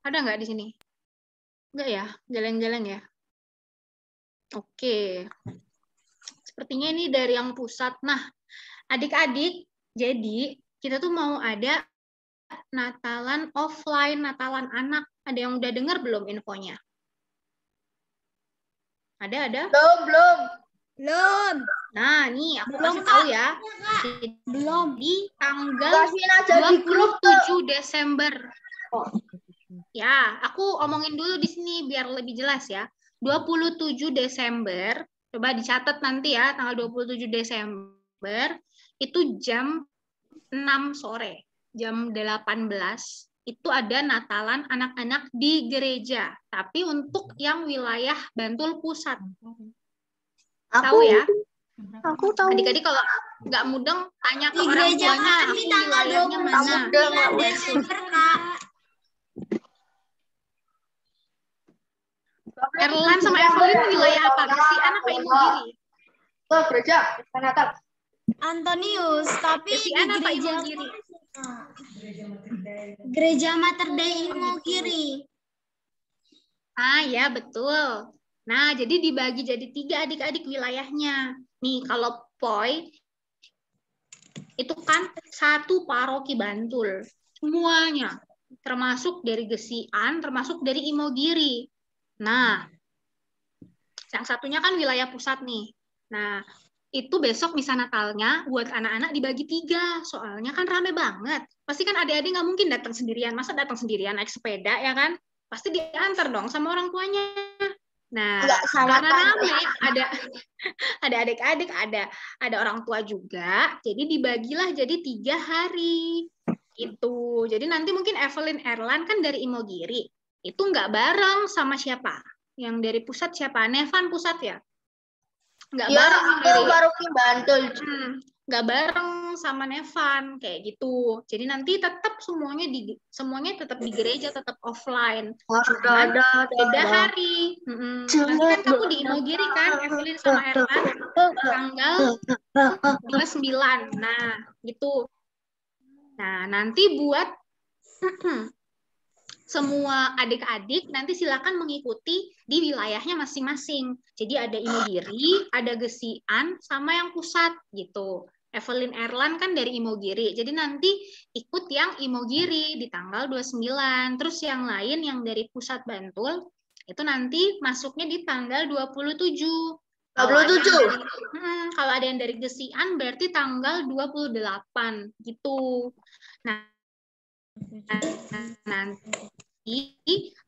Speaker 2: Ada nggak di sini? Nggak ya? Geleng-geleng ya? Oke. Sepertinya ini dari yang pusat. Nah, adik-adik, jadi kita tuh mau ada Natalan offline, Natalan anak. Ada yang udah dengar belum infonya? Ada?
Speaker 9: Belum.
Speaker 2: Nah, nih aku kasih tahu ya.
Speaker 11: Belum.
Speaker 2: Di tanggal
Speaker 9: Kasihin aja di grup
Speaker 2: 27 Desember. Ya, aku omongin dulu di sini biar lebih jelas ya. 27 Desember, coba dicatat nanti ya, tanggal 27 Desember, itu jam 6 sore, jam 18, itu ada Natalan anak-anak di gereja. Tapi untuk yang wilayah Bantul Pusat. Tahu ya?
Speaker 9: Aku tahu.
Speaker 2: Adik-adik kalau nggak mudeng, tanya ke
Speaker 11: Di
Speaker 2: orang
Speaker 11: gereja
Speaker 2: tuanya,
Speaker 11: kami
Speaker 2: aku
Speaker 11: tanggal
Speaker 2: wilayahnya mana.
Speaker 11: 29 Desember, Kak.
Speaker 2: Erlan sama Evelyn wilayah apa? Gesian apa Imogiri?
Speaker 9: Ke gereja, Natal.
Speaker 11: Antonius, tapi di
Speaker 2: Gesian apa
Speaker 11: gereja
Speaker 2: Imogiri?
Speaker 11: Gereja Mater Dei Imogiri.
Speaker 2: Ah ya, betul. Nah, jadi dibagi jadi 3 adik-adik wilayahnya. Nih, kalau Poi, itu kan 1 paroki Bantul. Semuanya. Termasuk dari Gesian, termasuk dari Imogiri. Nah, yang satunya kan wilayah pusat nih. Nah, itu besok misa Natalnya buat anak-anak dibagi 3. Soalnya kan rame banget. Pasti kan adik-adik nggak mungkin datang sendirian. Masa datang sendirian naik sepeda ya kan? Pasti diantar dong sama orang tuanya. Nah, karena rame, ada adik-adik, ada orang tua juga. Jadi dibagilah jadi 3 hari. Itu. Jadi nanti mungkin Evelyn Erlan kan dari Imogiri. Itu nggak bareng sama siapa? Yang dari pusat siapa? Nevan pusat ya? Nggak
Speaker 9: Ya,
Speaker 2: bareng
Speaker 9: aku
Speaker 2: dari
Speaker 9: baru ke Bantul.
Speaker 2: nggak bareng sama Nevan kayak gitu. Jadi nanti tetap semuanya tetap di gereja, tetap offline. Cuman beda hari. Nanti kan kamu di Imogiri kan, Evelyn sama Erlan tanggal 29. Nah, gitu. Nah, nanti buat semua adik-adik nanti silakan mengikuti di wilayahnya masing-masing. Jadi ada Imogiri, ada Gesian, sama yang pusat gitu. Evelyn Erlan kan dari Imogiri. Jadi nanti ikut yang Imogiri di tanggal 29. Terus yang lain yang dari pusat Bantul itu nanti masuknya di tanggal 27. Kalau ada yang dari Gesian berarti tanggal 28 gitu. Nah, nanti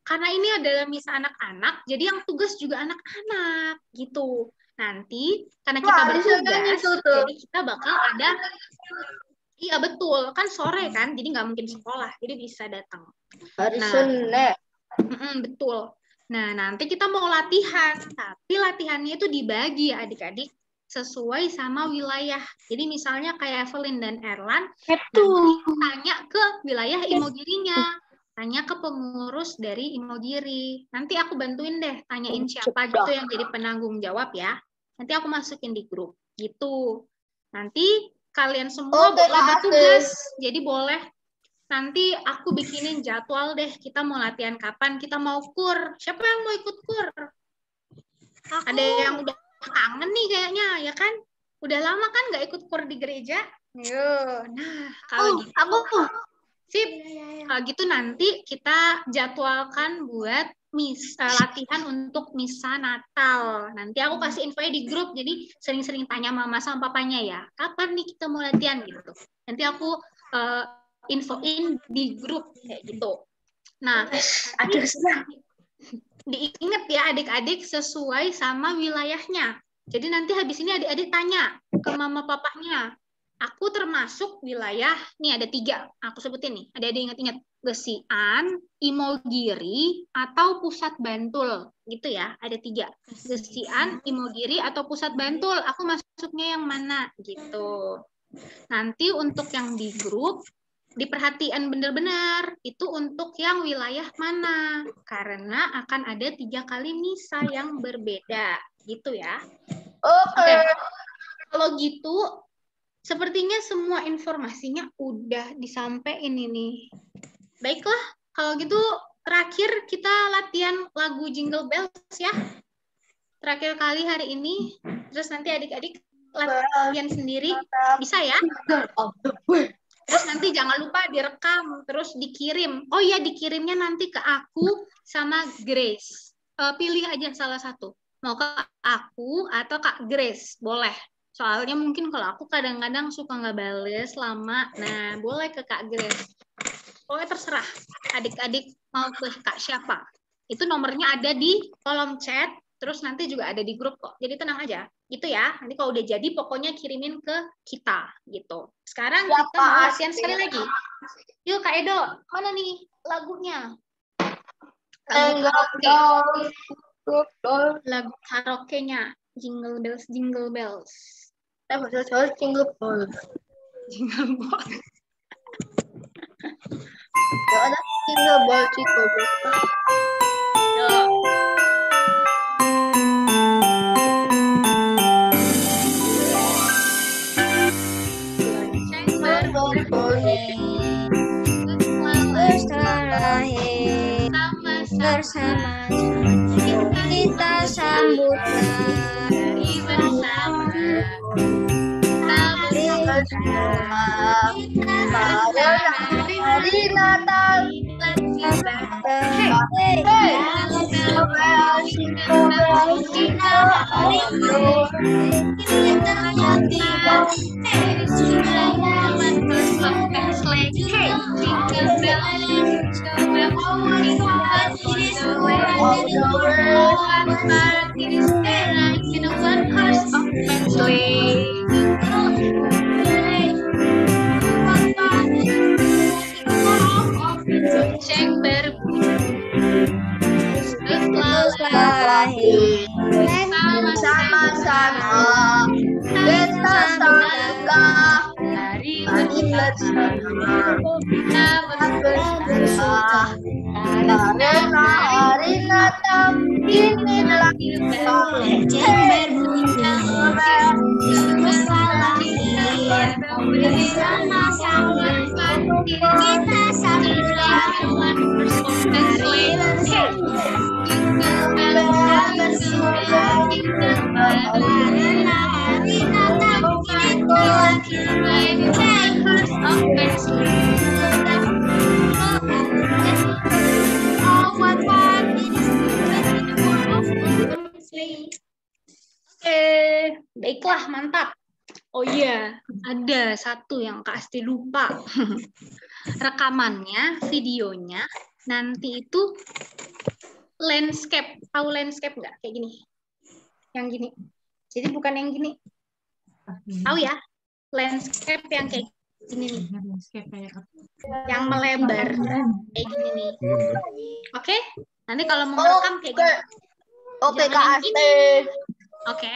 Speaker 2: karena ini adalah misa anak-anak, jadi yang tugas juga anak-anak gitu. Nanti karena kita bertugas, jadi kita bakal ada, iya betul, kan sore kan, jadi nggak mungkin sekolah, jadi bisa datang.
Speaker 9: Hari Senin.
Speaker 2: Betul. Nah, nanti kita mau latihan, tapi latihannya itu dibagi ya adik-adik sesuai sama wilayah. Jadi misalnya kayak Evelyn dan Erlan, nanti tanya ke wilayah Imogirinya, tanya ke pengurus dari Imogiri. Nanti aku bantuin deh, tanyain siapa gitu yang jadi penanggung jawab ya. Nanti aku masukin di grup gitu. Nanti kalian semua boleh bertugas, jadi boleh. Nanti aku bikinin jadwal deh, kita mau latihan kapan, kita mau kur. Siapa yang mau ikut kur? Ada yang udah kangen nih kayaknya, ya kan? Udah lama kan nggak ikut KUR di gereja? Yo, nah kalau gitu, sip. Kalau gitu nanti kita jadwalkan buat latihan untuk misa Natal. Nanti aku kasih infonya di grup, jadi sering-sering tanya mama sama papanya ya, kapan nih kita mau latihan gitu. Nanti aku infoin di grup kayak gitu. Nah, diingat ya adik-adik sesuai sama wilayahnya. Jadi nanti habis ini adik-adik tanya ke mama papanya. Aku termasuk wilayah, nih ada 3, aku sebutin nih. Adik-adik ingat-ingat, Gesian, Imogiri, atau Pusat Bantul. Gitu ya, ada 3. Gesian, Imogiri, atau Pusat Bantul. Aku masuknya yang mana? Gitu. Nanti untuk yang di grup, diperhatikan benar-benar itu untuk yang wilayah mana, karena akan ada 3 kali misa yang berbeda gitu ya. Oke. Kalau gitu sepertinya semua informasinya udah disampaikan ini. Baiklah, kalau gitu terakhir kita latihan lagu Jingle Bells ya. Terakhir kali hari ini, terus nanti adik-adik latihan sendiri, bisa ya? Terus nanti jangan lupa direkam, terus dikirim. Oh iya, dikirimnya nanti ke aku sama Grace. Pilih aja salah satu. Mau ke aku atau Kak Grace, boleh. Soalnya mungkin kalau aku kadang-kadang suka nggak bales lama. Nah, boleh ke Kak Grace. Pokoknya terserah. Adik-adik mau ke Kak siapa. Itu nomornya ada di kolom chat. Terus nanti juga ada di grup kok. Jadi tenang aja. Gitu ya. Nanti kalau udah jadi pokoknya kirimin ke kita gitu. Sekarang kita mau latihan sekali lagi. Yuk Kak Edo, mana nih lagunya? Lagu karaoke-nya. Jingle Bells, Jingle Bells.
Speaker 9: Jingle Ball.
Speaker 2: Jingle Ball.
Speaker 9: Ada Jingle Ball, Jingle Ball.
Speaker 2: Yuk.
Speaker 11: Bersama kita sambutlah
Speaker 2: Hari bersama
Speaker 9: Hari Natal.
Speaker 2: Lonceng berbunyi
Speaker 9: Sama-sama kita sambutlah
Speaker 2: hari
Speaker 9: bersama.
Speaker 2: kita bersuka
Speaker 9: Karena hari Natal ini adalah
Speaker 11: lonceng berbunyi bersama-sama kita sambutlah karena hari Natal
Speaker 2: baiklah, mantap. Oh iya, ada satu yang Kak Asti lupa. Rekamannya, videonya, nanti itu landscape. Tahu landscape nggak? Kayak gini. Yang gini. Jadi bukan yang gini. Tahu ya? Landscape yang kayak gini nih. Yang melebar. Kayak gini nih. Oke? Nanti kalau mau merekam kayak gini.
Speaker 9: Oke, Kak Asti.
Speaker 2: Oke.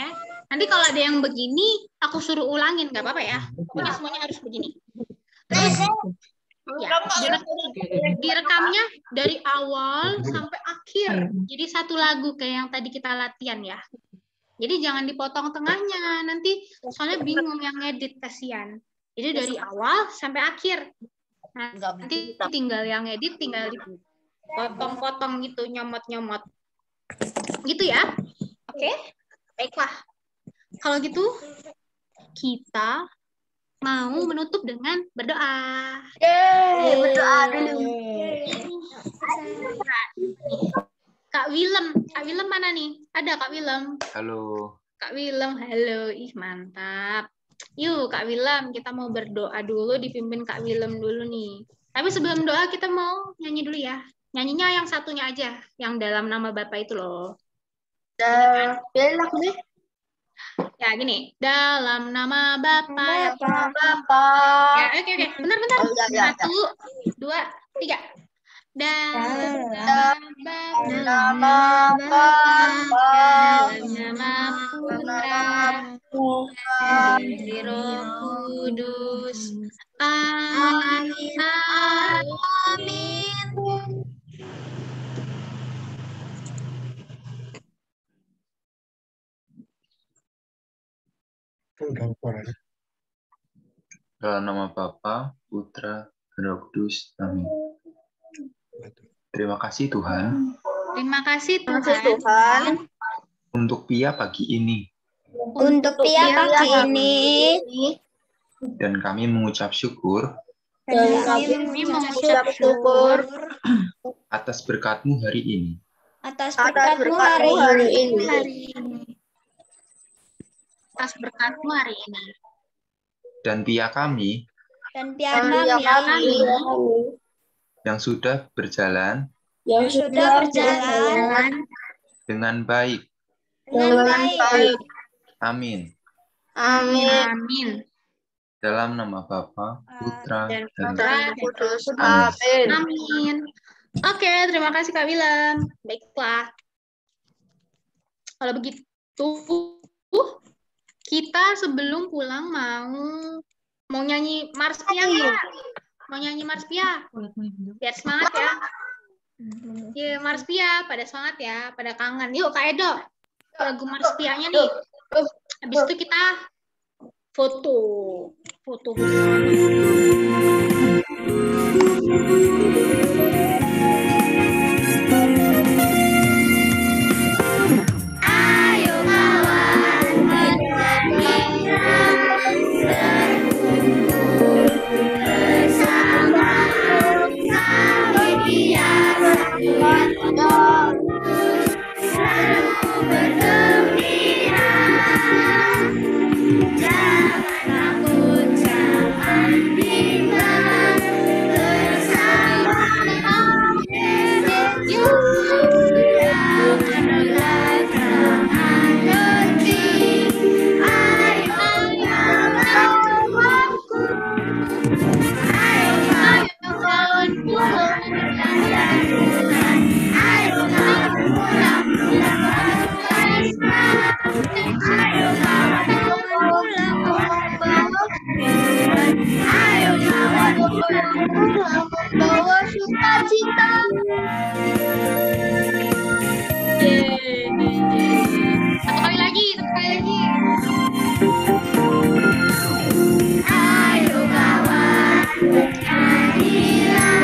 Speaker 2: Nanti kalau ada yang begini, aku suruh ulangin, nggak apa-apa ya. Pokoknya semuanya harus begini. Terus, ya, direkamnya dari awal sampai akhir. Jadi satu lagu kayak yang tadi kita latihan ya. Jadi jangan dipotong tengahnya. Nanti soalnya bingung yang ngedit, kasihan. Jadi dari awal sampai akhir. Nah, nanti tinggal yang ngedit, tinggal dipotong-potong gitu, nyomot-nyomot. Gitu ya. Oke? Baiklah. Kalau gitu, kita mau menutup dengan berdoa.
Speaker 9: Berdoa dulu.
Speaker 2: Kak Willem mana nih? Ada Kak Willem?
Speaker 10: Halo.
Speaker 2: Kak Willem, halo. Ih, mantap. Yuk, Kak Willem, kita mau berdoa dulu, dipimpin Kak Willem dulu nih. Tapi sebelum doa, kita mau nyanyi dulu ya. Nyanyinya yang satunya aja, yang dalam nama Bapak itu loh.
Speaker 9: Belak nih.
Speaker 2: Ya, gini. Dalam nama Bapa yang
Speaker 9: Bapak.
Speaker 2: Ya, oke. Bentar.
Speaker 9: Oh, ya.
Speaker 2: 1, 2, 3. Dalam
Speaker 9: Nama Bapa.
Speaker 2: dalam nama Putra dan Roh Kudus. Amin.
Speaker 12: Dalam nama Bapa, Putra, dan Roh Kudus. Amin. Terima kasih Tuhan
Speaker 2: Terima kasih
Speaker 9: Tuhan.
Speaker 2: Tuhan.
Speaker 12: untuk Pia pagi ini.
Speaker 11: Untuk Pia pagi ini,
Speaker 12: Dan kami mengucap syukur
Speaker 9: Dan
Speaker 2: Kami mengucap syukur
Speaker 12: atas berkat-Mu hari ini.
Speaker 11: atas
Speaker 9: atas
Speaker 11: berkat-Mu
Speaker 9: berkat-Mu hari ini.
Speaker 2: atas berkat-Mu hari ini.
Speaker 12: Dan Pia kami
Speaker 11: dan Pia
Speaker 9: Dan
Speaker 11: kami
Speaker 12: yang sudah berjalan
Speaker 11: yang sudah berjalan
Speaker 12: dengan baik.
Speaker 11: dengan baik.
Speaker 12: Amin.
Speaker 2: Amin.
Speaker 12: Dalam nama Bapa, Putra,
Speaker 2: Dan
Speaker 12: dan
Speaker 2: Putra
Speaker 12: Roh
Speaker 9: Kudus.
Speaker 12: Kudus. Amin.
Speaker 2: Amin. Oke, terima kasih Kak Willem. Baiklah. Kalau begitu, kita sebelum pulang mau nyanyi Mars Pia nggak? Mau nyanyi Mars Pia? Biar semangat ya. Iya, Mars Pia. Pada semangat ya. Pada kangen. Yuk, Kak Edo. Lagu Mars Pia-nya nih. Habis itu kita foto bersama.
Speaker 11: Ayo kawan bergembira, berkumpul bersama, kami biasa selalu bergembira. Jangan takut, jangan bimbang, bersama Yesus. Janganlah jangan letih, ayo kawanku, ayo kawanku, ayo kawan pulang karisma, ayo kawan pulang ayo kawan pulang membawa sukacita.
Speaker 2: Satu kali lagi.
Speaker 11: Ayo kawan bernyanyilah,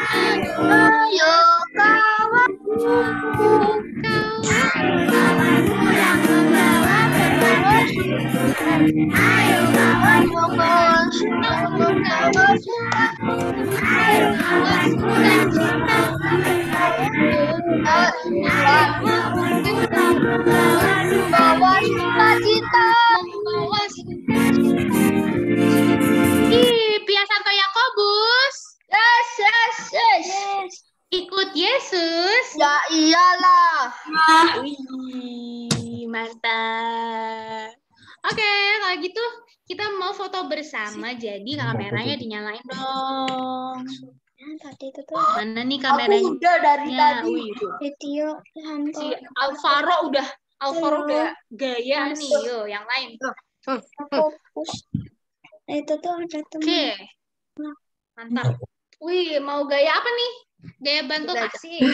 Speaker 2: Yang
Speaker 11: ayo kawan pulang membawa berkat. Ayo kawan membawa suka. Ayo kawan pulang cinta. Membawa sukacita.
Speaker 2: Ih, Pia Santo Yakobus.
Speaker 9: Yes.
Speaker 2: Ikut Yesus.
Speaker 9: Ya iyalah.
Speaker 2: Wih, mantap. Oke, kalau gitu kita mau foto bersama. Jadi kameranya dinyalain dong.
Speaker 11: Tadi itu tuh
Speaker 2: Mana nih kameranya?
Speaker 9: Aku udah dari tadi.
Speaker 2: Wih, tuh.
Speaker 11: video
Speaker 2: Si Alvaro Alvaro gaya nih, yo yang lain.
Speaker 11: Itu tuh ada teman.
Speaker 2: Oke, mantap. Wih, mau gaya apa nih? Gaya bantu kasih.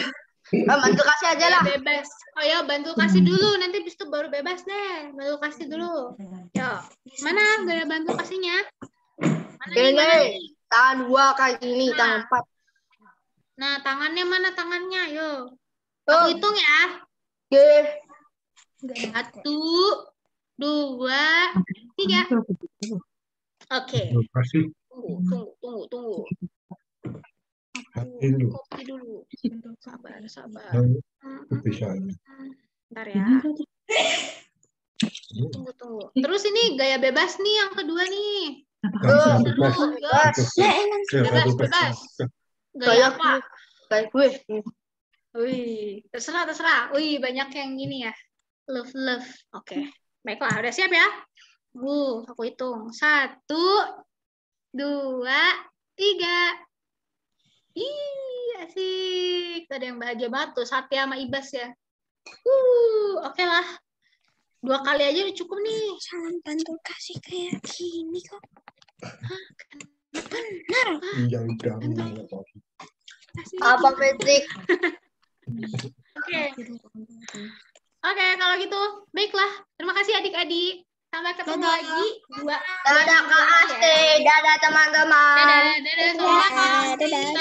Speaker 9: Bantu kasih aja lah.
Speaker 2: Gaya bebas. Oh ya, bantu kasih dulu. Nanti bis itu baru bebas deh. Bantu kasih dulu. Yo, mana gaya bantu kasihnya? Mana nih? Mana nih?
Speaker 9: Tangan 2 kayak gini, tangan 4.
Speaker 2: Nah, tangannya mana tangannya? Yo, aku hitung ya.
Speaker 9: Oke.
Speaker 2: 1, 2, 3. Oke. Tunggu. Kopi dulu. Sabar. Bentar ya. Tunggu. Terus ini gaya bebas nih yang kedua nih. Bebas. Gaya apa?
Speaker 9: Kayak gue.
Speaker 2: Wih, terserah. Wih, banyak yang gini ya. Love. Oke. Baiklah, udah siap ya? Aku hitung. 1, 2, 3. Ih, asik. Ada yang bahagia banget tuh, Satya sama Ibas ya. Oke lah. 2 kali aja udah cukup nih.
Speaker 11: Jangan bantu kasih kayak gini kok.
Speaker 2: Benar.
Speaker 9: Apa Patrick?
Speaker 2: Oke, kalau gitu baiklah. Terima kasih adik-adik. Sampai ketemu lagi.
Speaker 9: Dadah Kak Asti. Dadah teman-teman.
Speaker 2: Dadah.